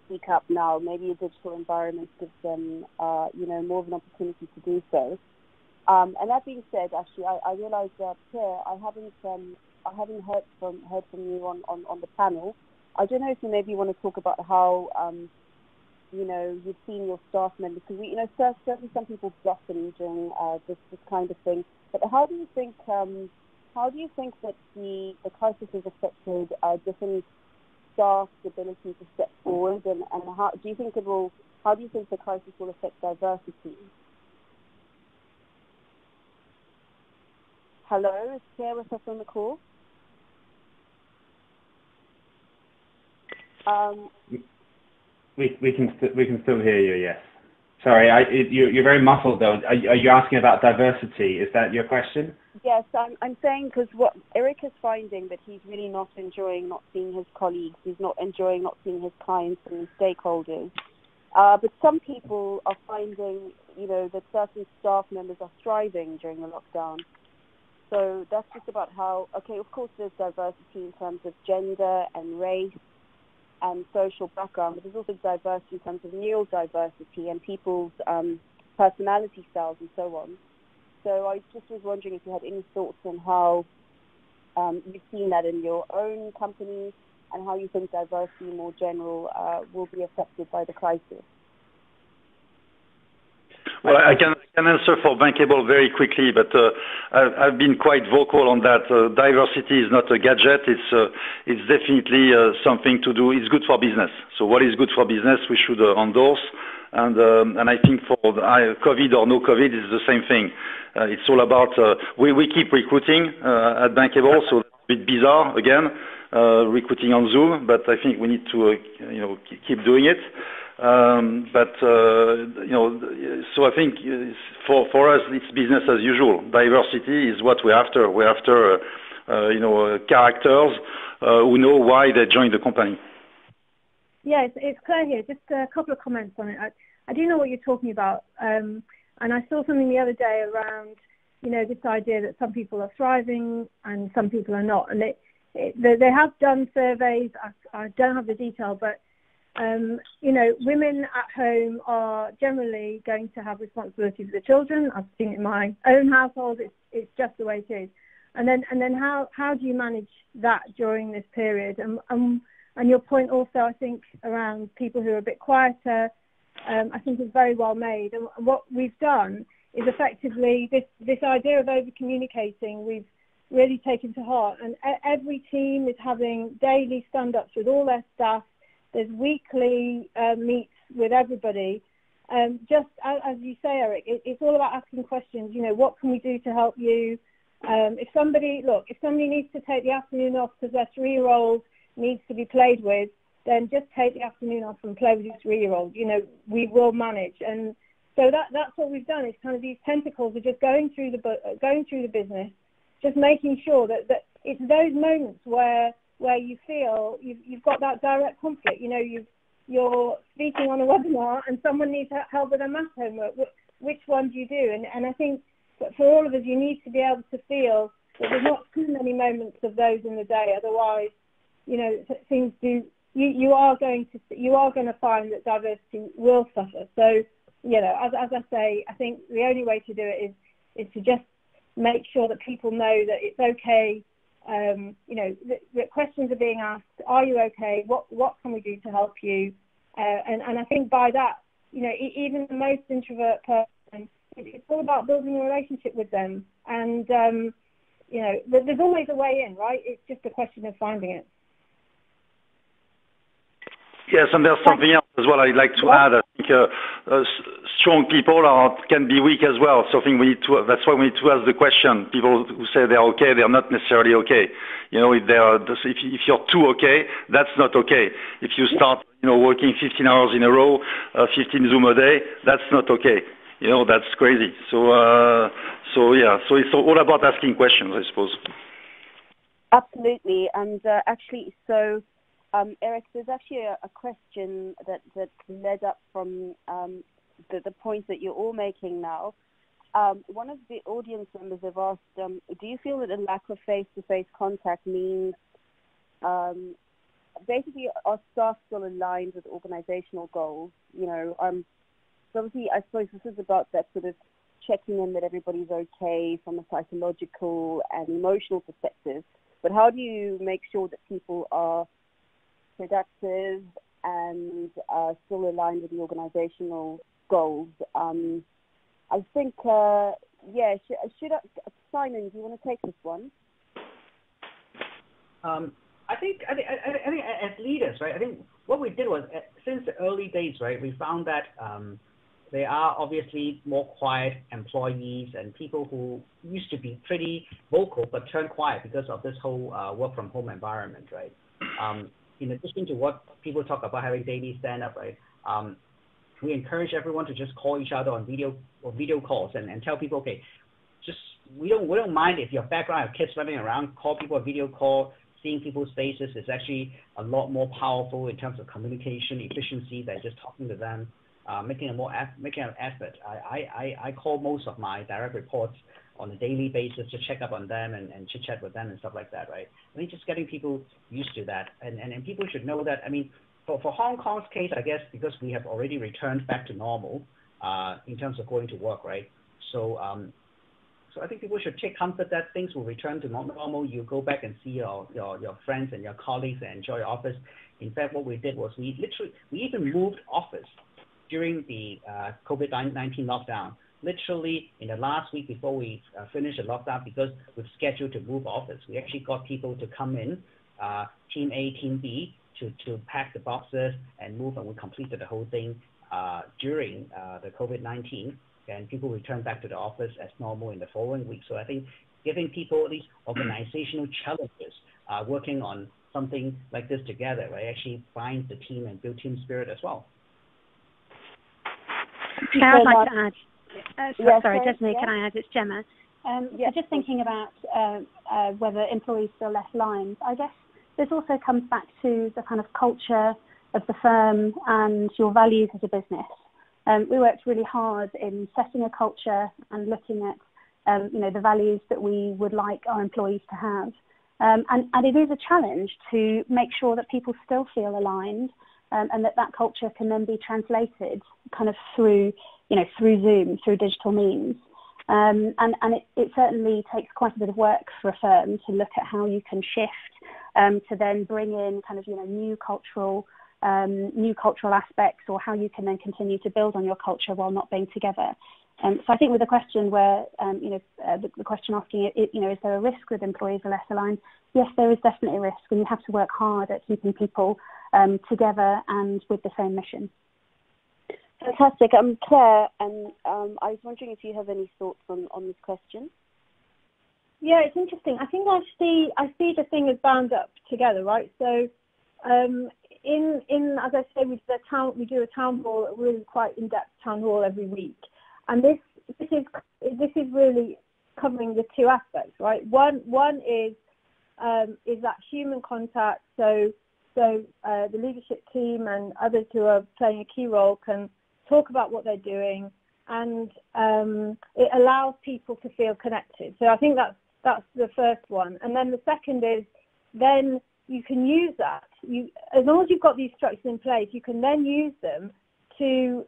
Speaker 1: speak up now. Maybe a digital environment gives them, more of an opportunity to do so. And that being said, actually, I realized that Pierre, I haven't heard from you on the panel. I don't know if you maybe want to talk about how you've seen your staff members, because certainly some people blossom during this kind of thing. But how do you think that the crisis has affected different staff's ability to step forward, and how do you think the crisis will affect diversity? Hello, is Pierre with us on the call?
Speaker 5: We can still hear you. Yes. Sorry, you're very muffled though. Are you asking about diversity? Is that your question?
Speaker 1: Yes, I'm saying because what Eric is finding that he's really not enjoying not seeing his colleagues. He's not enjoying not seeing his clients and stakeholders. But some people are finding, that certain staff members are thriving during the lockdown. So that's just about how, okay, of course there's diversity in terms of gender and race and social background, but there's also diversity in terms of neurodiversity and people's personality styles and so on. So I just was wondering if you had any thoughts on how you've seen that in your own company and how you think diversity more general will be affected by the crisis.
Speaker 2: Well, I can answer for Bankable very quickly, but I've been quite vocal on that. Diversity is not a gadget. It's definitely something to do. It's good for business. So what is good for business, we should endorse. And I think for COVID or no COVID, it's the same thing. It's all about, we keep recruiting at Bankable, so it's a bit bizarre, again, recruiting on Zoom, but I think we need to keep doing it. So I think for us, it's business as usual. Diversity is what we're after. We're after, characters who know why they joined the company.
Speaker 3: Yeah, it's Claire here. Just a couple of comments on it. I do know what you're talking about, and I saw something the other day around, this idea that some people are thriving and some people are not. And they have done surveys. I don't have the detail, but women at home are generally going to have responsibility for the children. I've seen it in my own household. It's just the way it is. And then how do you manage that during this period? And your point also, I think, around people who are a bit quieter, I think is very well made. And what we've done is effectively this idea of over-communicating, we've really taken to heart. And every team is having daily stand-ups with all their staff. There's weekly meets with everybody. Just as you say, Eric, it's all about asking questions. What can we do to help you? If somebody needs to take the afternoon off because their 3-year-old needs to be played with, then just take the afternoon off and play with your 3-year-old. We will manage. And so that's what we've done. It's kind of these tentacles are just going through the business, just making sure that it's those moments where you feel you've got that direct conflict. You're speaking on a webinar and someone needs help with their math homework. Which one do you do? And I think that for all of us, you need to be able to feel that there's not too many moments of those in the day. Otherwise, things do. You are going to find that diversity will suffer. So, as I say, I think the only way to do it is to just make sure that people know that it's okay. That questions are being asked. Are you okay? What can we do to help you? And I think by that, even the most introvert person, it's all about building a relationship with them. And there's always a way in, right? It's just a question of finding it.
Speaker 2: Yes, and there's something else as well I'd like to add. I think strong people can be weak as well. So I think that's why we need to ask the question. People who say they're okay, they're not necessarily okay. If you're too okay, that's not okay. If you start, working 15 hours in a row, 15 Zoom a day, that's not okay. That's crazy. So it's all about asking questions, I suppose.
Speaker 1: Absolutely, and actually, so. Eric, there's actually a question that led up from the point that you're all making now. One of the audience members have asked, do you feel that a lack of face-to-face contact means basically are staff still aligned with organizational goals? So obviously, I suppose this is about that sort of checking in that everybody's okay from a psychological and emotional perspective. But how do you make sure that people are productive and still aligned with the organizational goals? I think, should I, Simon, do you want to take this one?
Speaker 4: I think as leaders, right, I think what we did was, since the early days, right, we found that there are obviously more quiet employees and people who used to be pretty vocal but turned quiet because of this whole work from home environment, right? In addition to what people talk about having daily stand-up, right? We encourage everyone to just call each other on video calls and tell people, okay, just we don't mind if your background have kids running around. Call people a video call. Seeing people's faces is actually a lot more powerful in terms of communication efficiency than just talking to them. Making an effort. I call most of my direct reports on a daily basis to check up on them and chit chat with them and stuff like that, right? I think just getting people used to that, and people should know that. I mean, for Hong Kong's case, I guess because we have already returned back to normal in terms of going to work, right? So I think people should take comfort that things will return to normal. You go back and see your friends and your colleagues and enjoy your office. In fact, what we did was we even moved office during the COVID-19 lockdown. Literally, in the last week before we finished the lockdown, because we've scheduled to move office, we actually got people to come in, Team A, Team B, to pack the boxes and move, and we completed the whole thing during the COVID-19, and people returned back to the office as normal in the following week. So I think giving people these organizational challenges, working on something like this together, right, actually binds the team and build team spirit as well.
Speaker 6: Claire, I'd like to add. Sorry, Desiree,
Speaker 1: yeah.
Speaker 6: Can I add? It's Gemma. So just thinking about whether employees feel less aligned, I guess this also comes back to the kind of culture of the firm and your values as a business. We worked really hard in setting a culture and looking at the values that we would like our employees to have. And it is a challenge to make sure that people still feel aligned and that culture can then be translated kind of through Zoom, through digital means. And it certainly takes quite a bit of work for a firm to look at how you can shift to then bring in kind of, new cultural aspects, or how you can then continue to build on your culture while not being together. So I think with the question where, the question asking, is there a risk with employees are less aligned? Yes, there is definitely a risk, and you have to work hard at keeping people together and with the same mission.
Speaker 1: Fantastic. Claire, and I was wondering if you have any thoughts on this question.
Speaker 3: Yeah, it's interesting. I think I see the thing as bound up together, right? So, as I say, we do a town hall, a really quite in-depth town hall every week, and this is really covering the two aspects, right? One is that human contact. So the leadership team and others who are playing a key role can talk about what they're doing, and it allows people to feel connected. So I think that's the first one. And then the second is then you can use that. As long as you've got these structures in place, you can then use them to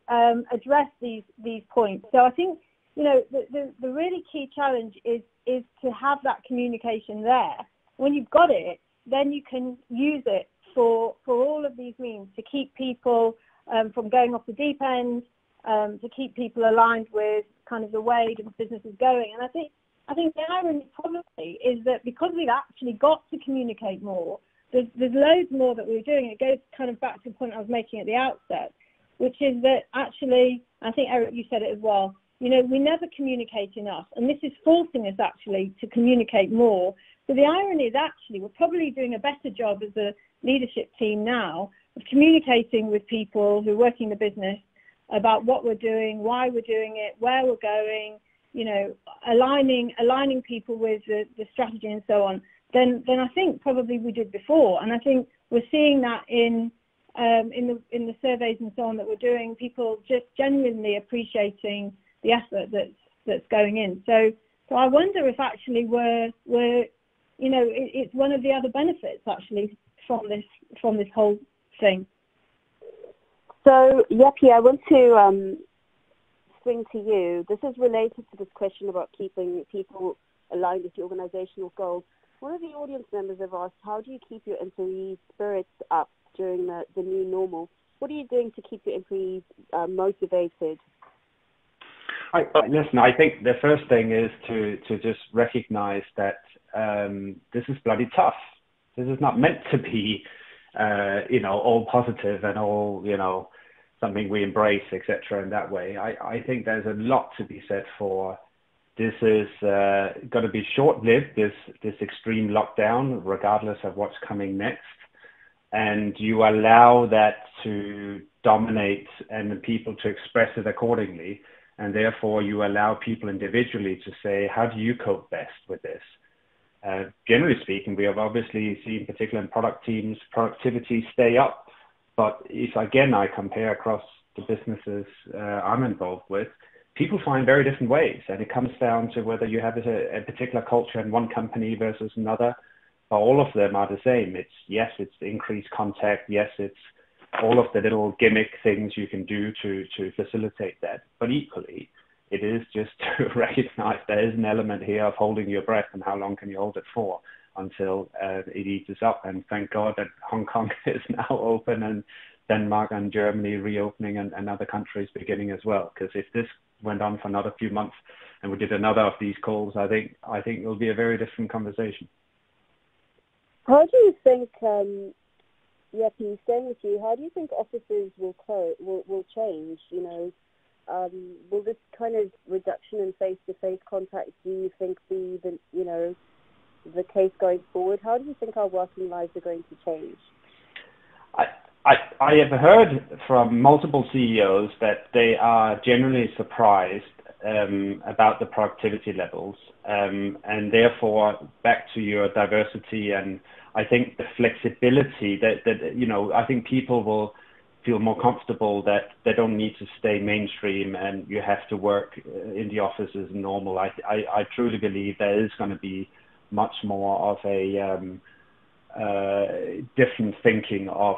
Speaker 3: address these points. So I think, the really key challenge is to have that communication there. When you've got it, then you can use it for all of these means to keep people from going off the deep end, to keep people aligned with kind of the way the business is going. And I think the irony probably is that because we've actually got to communicate more, there's loads more that we're doing. It goes kind of back to the point I was making at the outset, which is that actually, I think, Eric, you said it as well, we never communicate enough. And this is forcing us actually to communicate more. So the irony is actually we're probably doing a better job as a leadership team now of communicating with people who are working the business about what we're doing, why we're doing it, where we're going, aligning people with the strategy and so on, then I think probably we did before. And I think we're seeing that in the surveys and so on that we're doing, people just genuinely appreciating the effort that's going in. So I wonder if actually we're it's one of the other benefits actually from this whole thing.
Speaker 1: So Yepi, I want to swing to you. This is related to this question about keeping people aligned with the organizational goals. One of the audience members have asked, how do you keep your employees' spirits up during the new normal? What are you doing to keep your employees motivated?
Speaker 5: Listen, I think the first thing is to just recognize that this is bloody tough. This is not meant to be, all positive and all, something we embrace, etc. in that way. I think there's a lot to be said for this is going to be short-lived, this extreme lockdown, regardless of what's coming next. And you allow that to dominate and the people to express it accordingly. And therefore, you allow people individually to say, how do you cope best with this? Generally speaking, we have obviously seen, particularly in product teams, productivity stay up. But if, again, I compare across the businesses I'm involved with, people find very different ways. And it comes down to whether you have a particular culture in one company versus another. But all of them are the same. It's increased contact. Yes, it's all of the little gimmick things you can do to facilitate that. But equally, it is just to recognize there is an element here of holding your breath and how long can you hold it for until it eases up. And thank God that Hong Kong is now open and Denmark and Germany reopening and other countries beginning as well. Because if this went on for another few months and we did another of these calls, I think it will be a very different conversation.
Speaker 1: How do you think, Yepi, staying with you, how do you think offices will change? Will this kind of reduction in face-to-face contact, do you think, be the case going forward? How do you think our working lives are going to change?
Speaker 5: I have heard from multiple CEOs that they are generally surprised about the productivity levels, and therefore back to your diversity and I think the flexibility that I think people will feel more comfortable that they don't need to stay mainstream and you have to work in the office as normal. I truly believe there is going to be much more of a different thinking of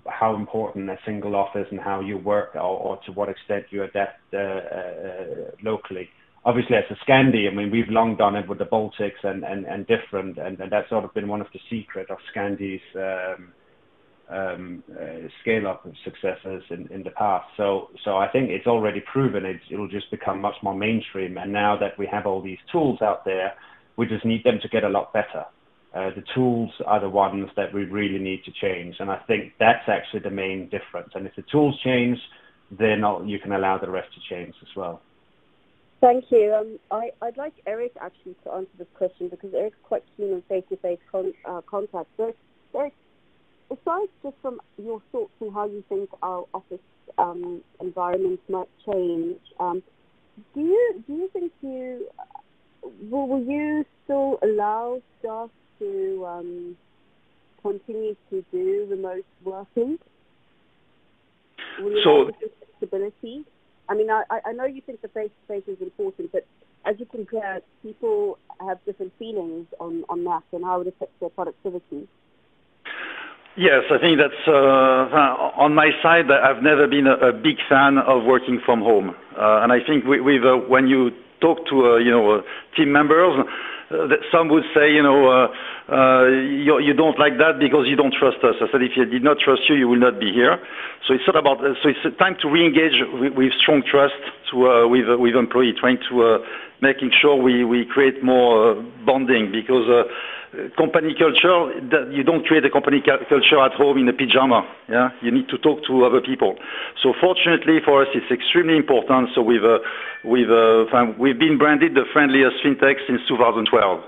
Speaker 5: how important a single office and how you work or to what extent you adapt locally. Obviously, as a Scandi, I mean, we've long done it with the Baltics and different, and that's sort of been one of the secret of Scandi's scale-up successes in the past. So I think it's already proven it'll just become much more mainstream. And now that we have all these tools out there, we just need them to get a lot better. The tools are the ones that we really need to change. And I think that's actually the main difference. And if the tools change, then you can allow the rest to change as well.
Speaker 1: Thank you. I'd like Eric actually to answer this question because Eric's quite keen on face-to-face contact. So, Eric, aside just from your thoughts on how you think our office environments might change, do you think will you still allow staff to continue to do remote working? Will you have the flexibility? I mean, I know you think the face-to-face is important, but as you compare, people have different feelings on that and how it affects their productivity.
Speaker 2: Yes, I think that's on my side. I've never been a big fan of working from home, and I think when you talk to team members, some would say you don't like that because you don't trust us. I said if I did not trust you, you will not be here. So it's not about. So it's time to re-engage with strong trust with employees, trying to making sure we create more bonding because. Company culture, you don't create a company culture at home in a pyjama. Yeah, you need to talk to other people. So fortunately for us, it's extremely important. So we've been branded the friendliest fintech since 2012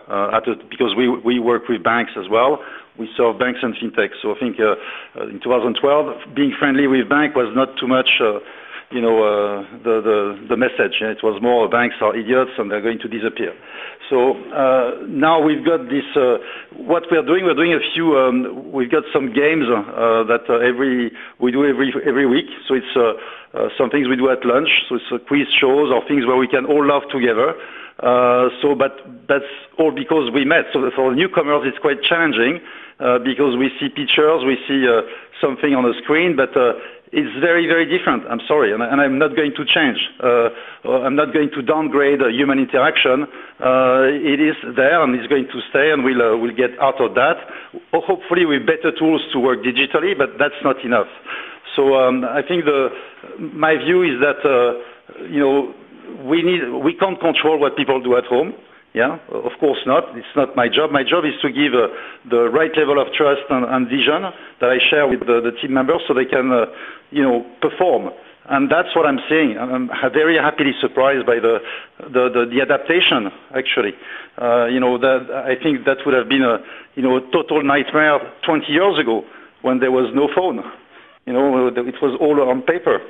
Speaker 2: because we work with banks as well. We serve banks and fintech. So I think in 2012, being friendly with bank was not too much. The message. It was more banks are idiots and they're going to disappear. So now we've got this. What we're doing a few. We've got some games that we do every week. So it's some things we do at lunch. So it's quiz shows or things where we can all laugh together. But that's all because we met. So for newcomers, it's quite challenging because we see pictures, we see something on the screen, but it's very, very different. I'm sorry, and I'm not going to change. I'm not going to downgrade human interaction. It is there, and it's going to stay, and we'll get out of that. Hopefully, with better tools to work digitally, but that's not enough. So I think my view is that we can't control what people do at home. Yeah, of course not. It's not my job. My job is to give the right level of trust and vision that I share with the team members so they can, perform. And that's what I'm seeing. I'm very happily surprised by the adaptation, actually. I think that would have been a total nightmare 20 years ago when there was no phone. It was all on paper.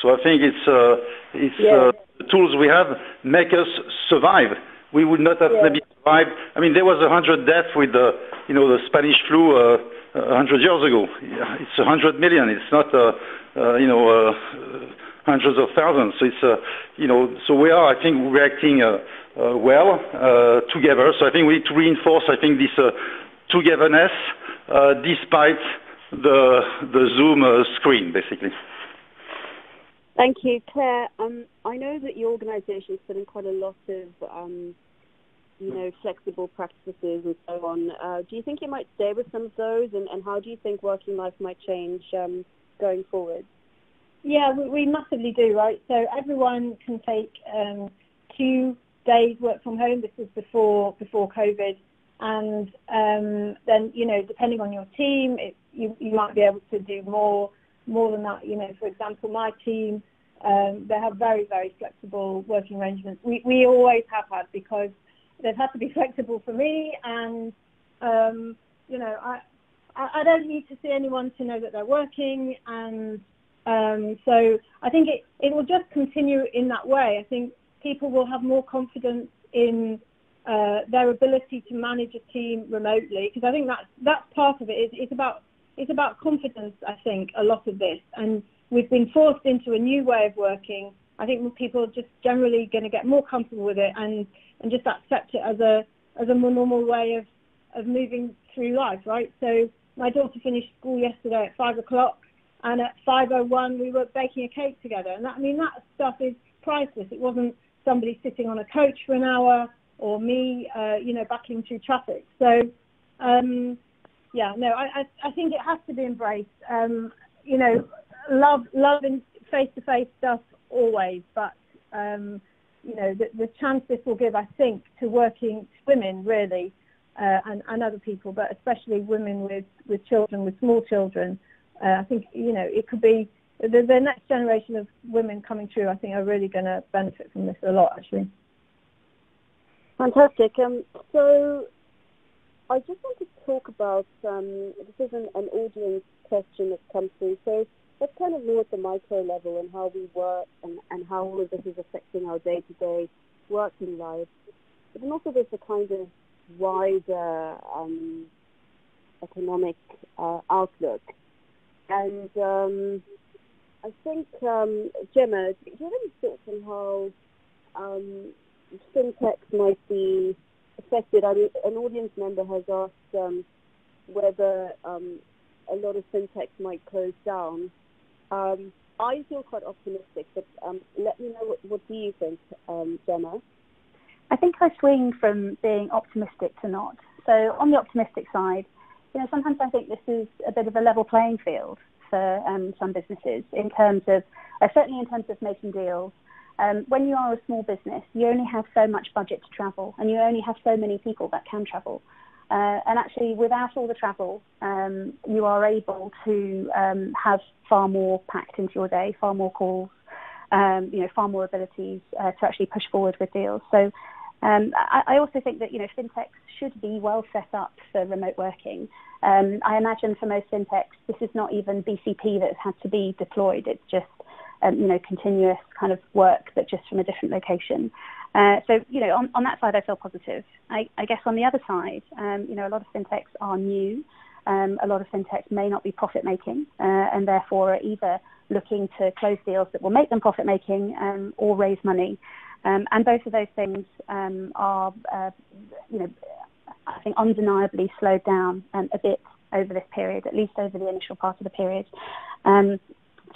Speaker 2: So I think the tools we have make us survive. We would not have maybe survived. I mean, there was 100 deaths with the Spanish flu 100 years ago. It's 100 million. It's not hundreds of thousands. So it's so we are, I think, reacting well together. So I think we need to reinforce, I think, this togetherness despite the Zoom screen, basically.
Speaker 1: Thank you, Claire. I know that your organisation is putting quite a lot of, flexible practices and so on. Do you think you might stay with some of those, and how do you think working life might change going forward?
Speaker 3: Yeah, we massively do, right? So everyone can take 2 days work from home. This was before COVID, and then depending on your team, you might be able to do more than that. For example, my team, they have very, very flexible working arrangements. We always have had, because they've had to be flexible for me, and I I don't need to see anyone to know that they're working, and so I think it will just continue in that way. I think people will have more confidence in their ability to manage a team remotely, because I think that's part of it. It's about confidence, I think, a lot of this, and we've been forced into a new way of working. I think people are just generally going to get more comfortable with it and just accept it as a more normal way of moving through life, right? So my daughter finished school yesterday at 5 o'clock, and at 5:01 we were baking a cake together, and that stuff is priceless. It wasn't somebody sitting on a coach for an hour or me, battling through traffic. So, I think it has to be embraced. Love and face-to-face stuff always, but the chance this will give, I think, to working women really, and other people, but especially women with children, with small children. I think it could be the next generation of women coming through. I think are really going to benefit from this a lot, actually.
Speaker 1: Fantastic. So I just want to talk about this is an audience question that comes through. So let's kind of know at the micro level and how we work and how all of this is affecting our day-to-day working lives. But then also there's a kind of wider economic outlook. And I think, Gemma, do you have any thoughts on how FinTechs might be affected? I mean, an audience member has asked whether a lot of FinTechs might close down. I feel quite optimistic, but let me know what do you think, Gemma?
Speaker 6: I think I swing from being optimistic to not. So on the optimistic side, sometimes I think this is a bit of a level playing field for some businesses in terms of, certainly in terms of making deals. When you are a small business, you only have so much budget to travel, and you only have so many people that can travel. And actually, without all the travel, you are able to have far more packed into your day, far more calls, far more abilities to actually push forward with deals. So I also think that, FinTechs should be well set up for remote working. I imagine for most FinTechs, this is not even BCP that's had to be deployed. It's just, continuous kind of work, but just from a different location. So, on that side, I feel positive. I guess on the other side, a lot of FinTechs are new. A lot of FinTechs may not be profit making, and therefore are either looking to close deals that will make them profit making or raise money. And both of those things are, I think undeniably slowed down a bit over this period, at least over the initial part of the period.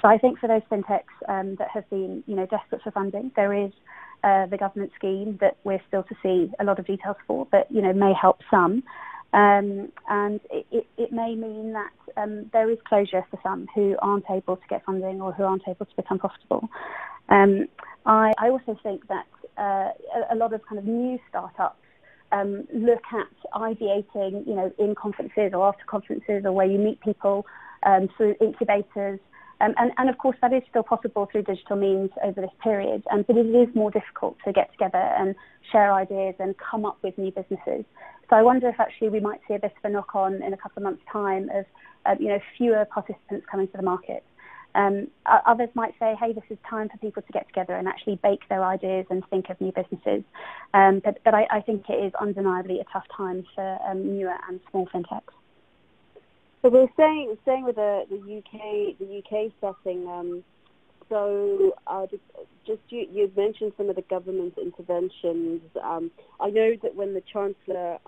Speaker 6: So I think for those FinTechs that have been, desperate for funding, there is the government scheme that we're still to see a lot of details for, but, may help some. And it may mean that there is closure for some who aren't able to get funding or who aren't able to become profitable. I also think that a lot of kind of new startups look at ideating, in conferences or after conferences or where you meet people through incubators. And of course, that is still possible through digital means over this period, but it is more difficult to get together and share ideas and come up with new businesses. So I wonder if actually we might see a bit of a knock-on in a couple of months' time of, fewer participants coming to the market. Others might say, hey, this is time for people to get together and actually bake their ideas and think of new businesses. But I think it is undeniably a tough time for newer and small FinTechs.
Speaker 1: So we're staying with the UK setting. So you mentioned some of the government interventions. I know that when the Chancellor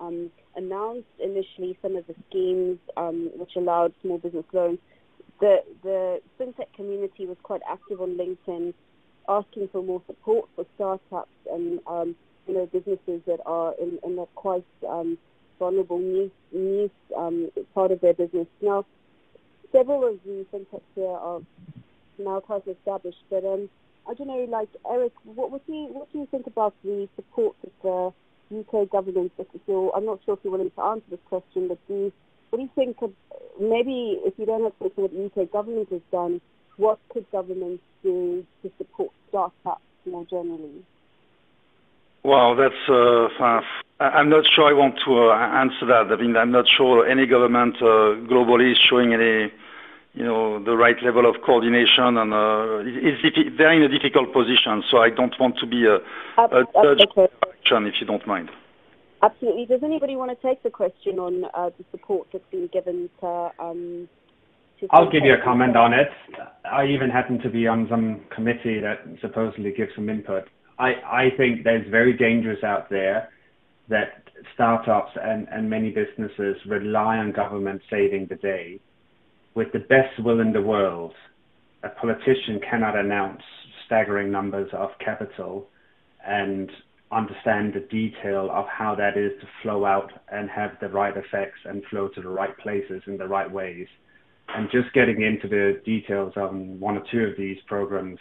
Speaker 1: announced initially some of the schemes which allowed small business loans, the FinTech community was quite active on LinkedIn, asking for more support for startups and businesses that are in that quite vulnerable niche part of their business. Now, several of the FinTechs here are now quite established, but I don't know, like Eric, what do you think about the support that the UK government? I'm not sure if you're willing to answer this question, but what do you think of, maybe if you don't have to say what the UK government has done, what could governments do to support startups more generally?
Speaker 2: Well, I'm not sure I want to answer that. I mean, I'm not sure any government globally is showing any, the right level of coordination, and they're in a difficult position. So I don't want to be a judge of action, if you don't mind.
Speaker 1: Absolutely. Does anybody want to take the question on the support that's been given to
Speaker 5: I'll give you a comment on it. I even happen to be on some committee that supposedly gives some input. I think there's very dangerous out there that startups and many businesses rely on government saving the day. With the best will in the world, a politician cannot announce staggering numbers of capital and understand the detail of how that is to flow out and have the right effects and flow to the right places in the right ways. And just getting into the details on one or two of these programs,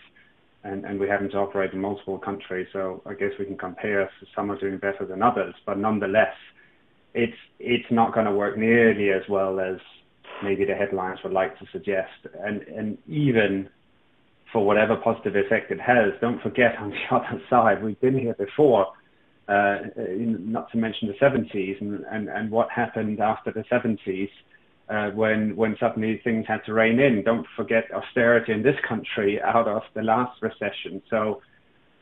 Speaker 5: and we happen to operate in multiple countries, so I guess we can compare. Some are doing better than others, but nonetheless, it's not going to work nearly as well as maybe the headlines would like to suggest. And even for whatever positive effect it has, don't forget on the other side, we've been here before, not to mention the 70s and what happened after the 70s. When suddenly things had to rein in. Don't forget austerity in this country out of the last recession. So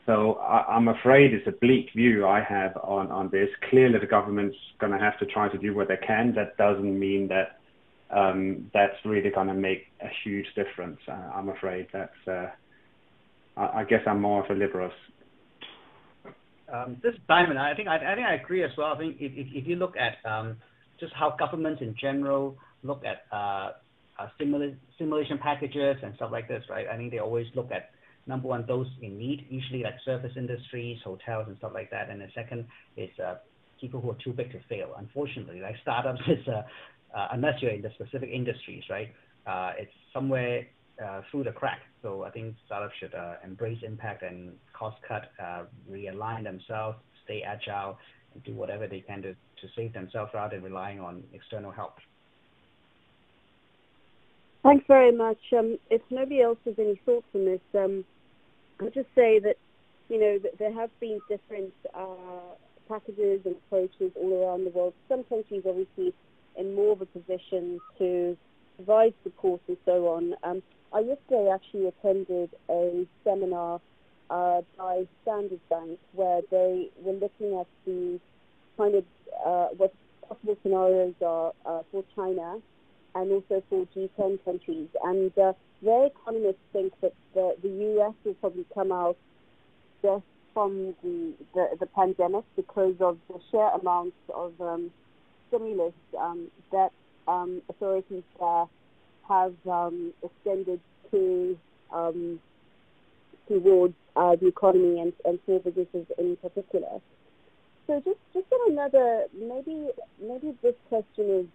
Speaker 5: I'm afraid it's a bleak view I have on this. Clearly the government's going to have to try to do what they can. That doesn't mean that that's really going to make a huge difference. I'm afraid that's, I guess I'm more of a liberal.
Speaker 4: This is Simon. I think I agree as well. I think if you look at just how governments in general look at stimulation packages and stuff like this, right? I think they always look at, number one, those in need, usually like service industries, hotels and stuff like that. And the second is people who are too big to fail. Unfortunately, like startups is, unless you're in the specific industries, right? It's somewhere through the crack. So I think startups should embrace impact and cost cut, realign themselves, stay agile, and do whatever they can to save themselves rather than relying on external help.
Speaker 1: Thanks very much. If nobody else has any thoughts on this, I'll just say that, that there have been different packages and approaches all around the world. Some countries obviously in more of a position to provide support and so on. I yesterday actually attended a seminar by Standard Bank where they were looking at the kind of what possible scenarios are for China and also for G10 countries. And their economists think that the US will probably come out best from the pandemic because of the sheer amounts of stimulus that authorities there have extended towards the economy and small businesses in particular. So just on another, maybe this question is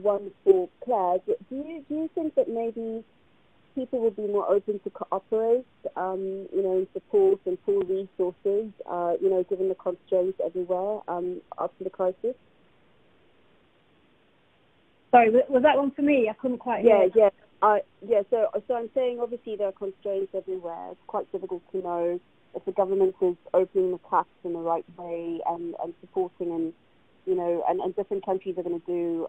Speaker 1: one for Claire. Do you think that maybe people will be more open to cooperate, in support and pool resources, given the constraints everywhere after the crisis?
Speaker 3: Sorry, was that one for me? I couldn't quite hear.
Speaker 1: Yeah. So I'm saying obviously there are constraints everywhere. It's quite difficult to know if the government is opening the taps in the right way and supporting and different countries are going to do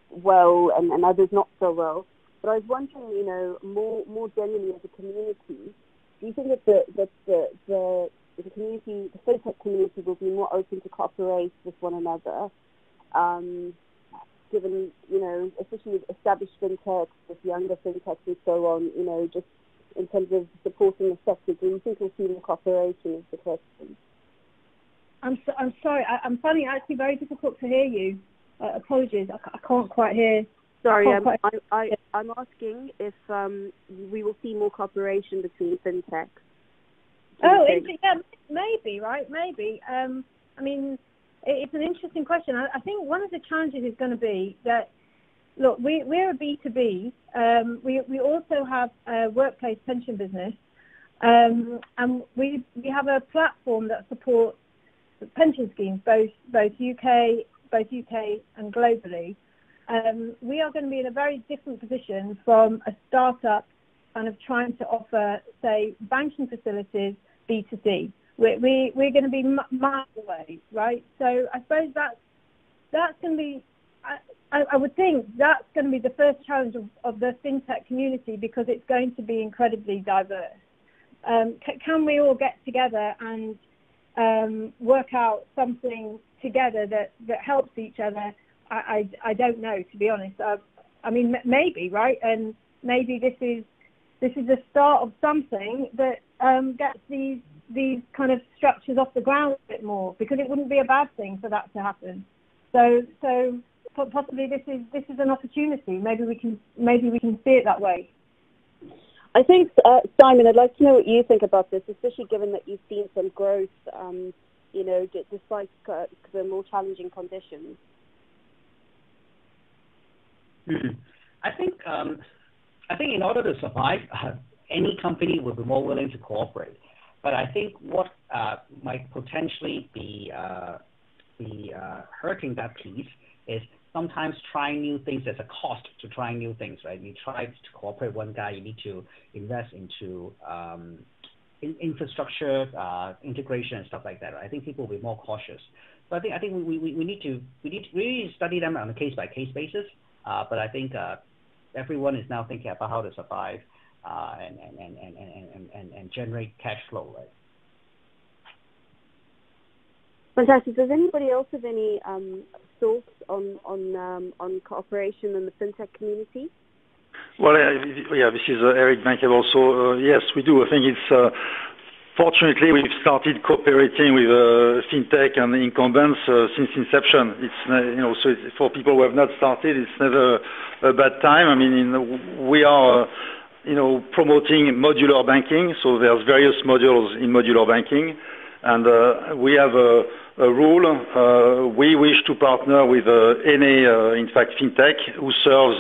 Speaker 1: well and others not so well. But I was wondering, more generally as a community, do you think that the community, the FinTech community, will be more open to cooperate with one another? Given, especially with established fintechs, with younger fintechs and so on, just in terms of supporting the sector, do you think we'll see more cooperation is the question?
Speaker 3: I'm sorry, I'm finding it actually very difficult to hear you. Apologies, I can't quite hear.
Speaker 1: Sorry, I'm asking if we will see more cooperation between fintechs.
Speaker 3: Oh, yeah, maybe, right? Maybe. I mean, it's an interesting question. I think one of the challenges is going to be that, look, we're a B2B. We also have a workplace pension business, and we have a platform that supports pension schemes, both UK and globally. We are going to be in a very different position from a startup kind of trying to offer, say, banking facilities B2C. we're going to be miles away, right? So I suppose that's going to be, I would think that's going to be the first challenge of the fintech community, because it's going to be incredibly diverse. Can we all get together and work out something together that helps each other? I don't know, to be honest. I mean, maybe, right? And maybe this is the start of something that gets these kind of structures off the ground a bit more, because it wouldn't be a bad thing for that to happen. So possibly this is an opportunity. Maybe we can see it that way.
Speaker 1: I think, Simon, I'd like to know what you think about this, especially given that you've seen some growth, despite the more challenging conditions.
Speaker 4: I think in order to survive, any company would be more willing to cooperate. But I think what might potentially be hurting that piece is sometimes trying new things. There's a cost to trying new things, right? You try to cooperate one guy, you need to invest into infrastructure, integration, and stuff like that. Right? I think people will be more cautious. So I think we need to really study them on a case by case basis. But I think everyone is now thinking about how to survive and generate cash flow, right?
Speaker 1: Fantastic. Does anybody else have any thoughts on cooperation in the fintech community?
Speaker 2: Well, this is Eric Bankable. So yes, we do. I think it's fortunately we've started cooperating with fintech and incumbents since inception. It's so for people who have not started, it's never a bad time. I mean, we are promoting modular banking. So there's various modules in modular banking, and we have a rule. We wish to partner with any, in fact, fintech who serves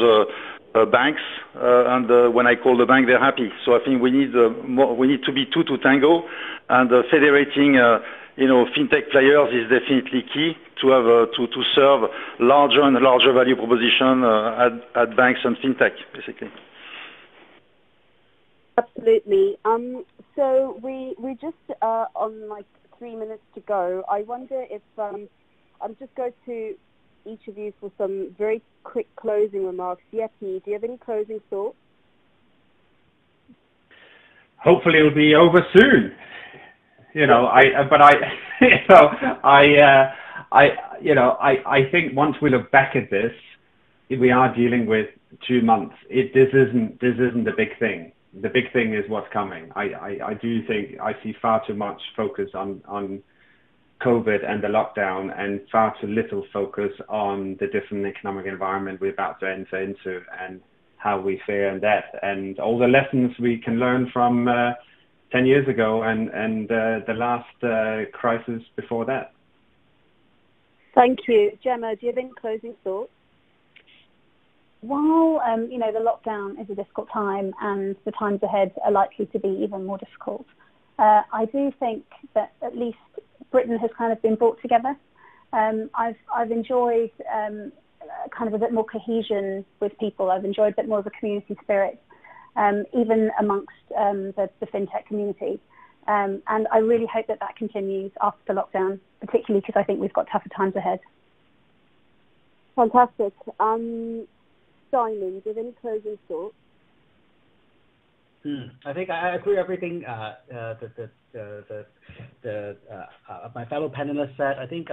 Speaker 2: banks, and when I call the bank, they're happy. So I think we need we need to be two to tango, and federating, fintech players is definitely key to have to serve larger and larger value proposition at banks and fintech, basically.
Speaker 1: Absolutely. So we just on like 3 minutes to go. I wonder if I'm just going to each of you for some very quick closing remarks. Yepi, do you have any closing thoughts?
Speaker 5: Hopefully it'll be over soon. I think once we look back at this, we are dealing with 2 months. This isn't the big thing. The big thing is what's coming. I do think I see far too much focus on COVID and the lockdown, and far too little focus on the different economic environment we're about to enter into and how we fare in that, and all the lessons we can learn from 10 years ago and the last crisis before that.
Speaker 1: Thank you. Gemma, do you have any closing thoughts?
Speaker 6: While, the lockdown is a difficult time and the times ahead are likely to be even more difficult, I do think that at least Britain has kind of been brought together. I've enjoyed kind of a bit more cohesion with people. I've enjoyed a bit more of a community spirit, even amongst the fintech community. And I really hope that continues after the lockdown, particularly because I think we've got tougher times ahead.
Speaker 1: Fantastic. Simon, do you have any closing thoughts?
Speaker 4: I think I agree with everything my fellow panelists said. I think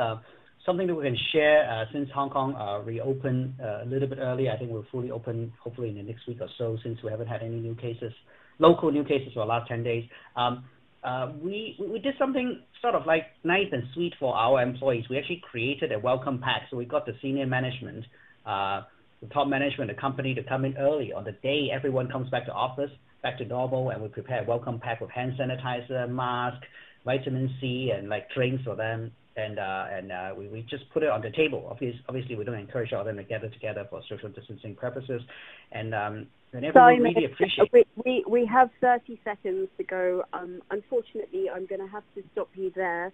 Speaker 4: something that we can share since Hong Kong reopened a little bit early. I think we'll fully open hopefully in the next week or so, since we haven't had any local new cases for the last 10 days. We did something sort of like nice and sweet for our employees. We actually created a welcome pack. So we got the senior management, the top management of the company to come in early on the day everyone comes back to office, back to normal, and we prepare a welcome pack with hand sanitizer, mask, vitamin C, and like drinks for them. And we just put it on the table. Obviously, we don't encourage all of them to gather together for social distancing purposes. And everyone really appreciate it.
Speaker 1: We have 30 seconds to go. Unfortunately, I'm going to have to stop you there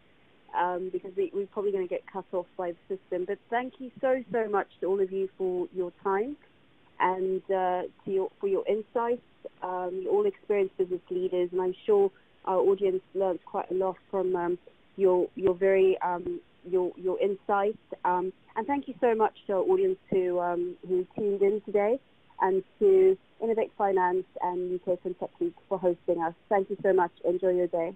Speaker 1: because we're probably going to get cut off by the system. But thank you so much to all of you for your time and for your insights. You're all experienced business leaders, and I'm sure our audience learned quite a lot from your very your insights. And thank you so much to our audience who tuned in today, and to Innovate Finance and UK FinTechHK for hosting us. Thank you so much. Enjoy your day.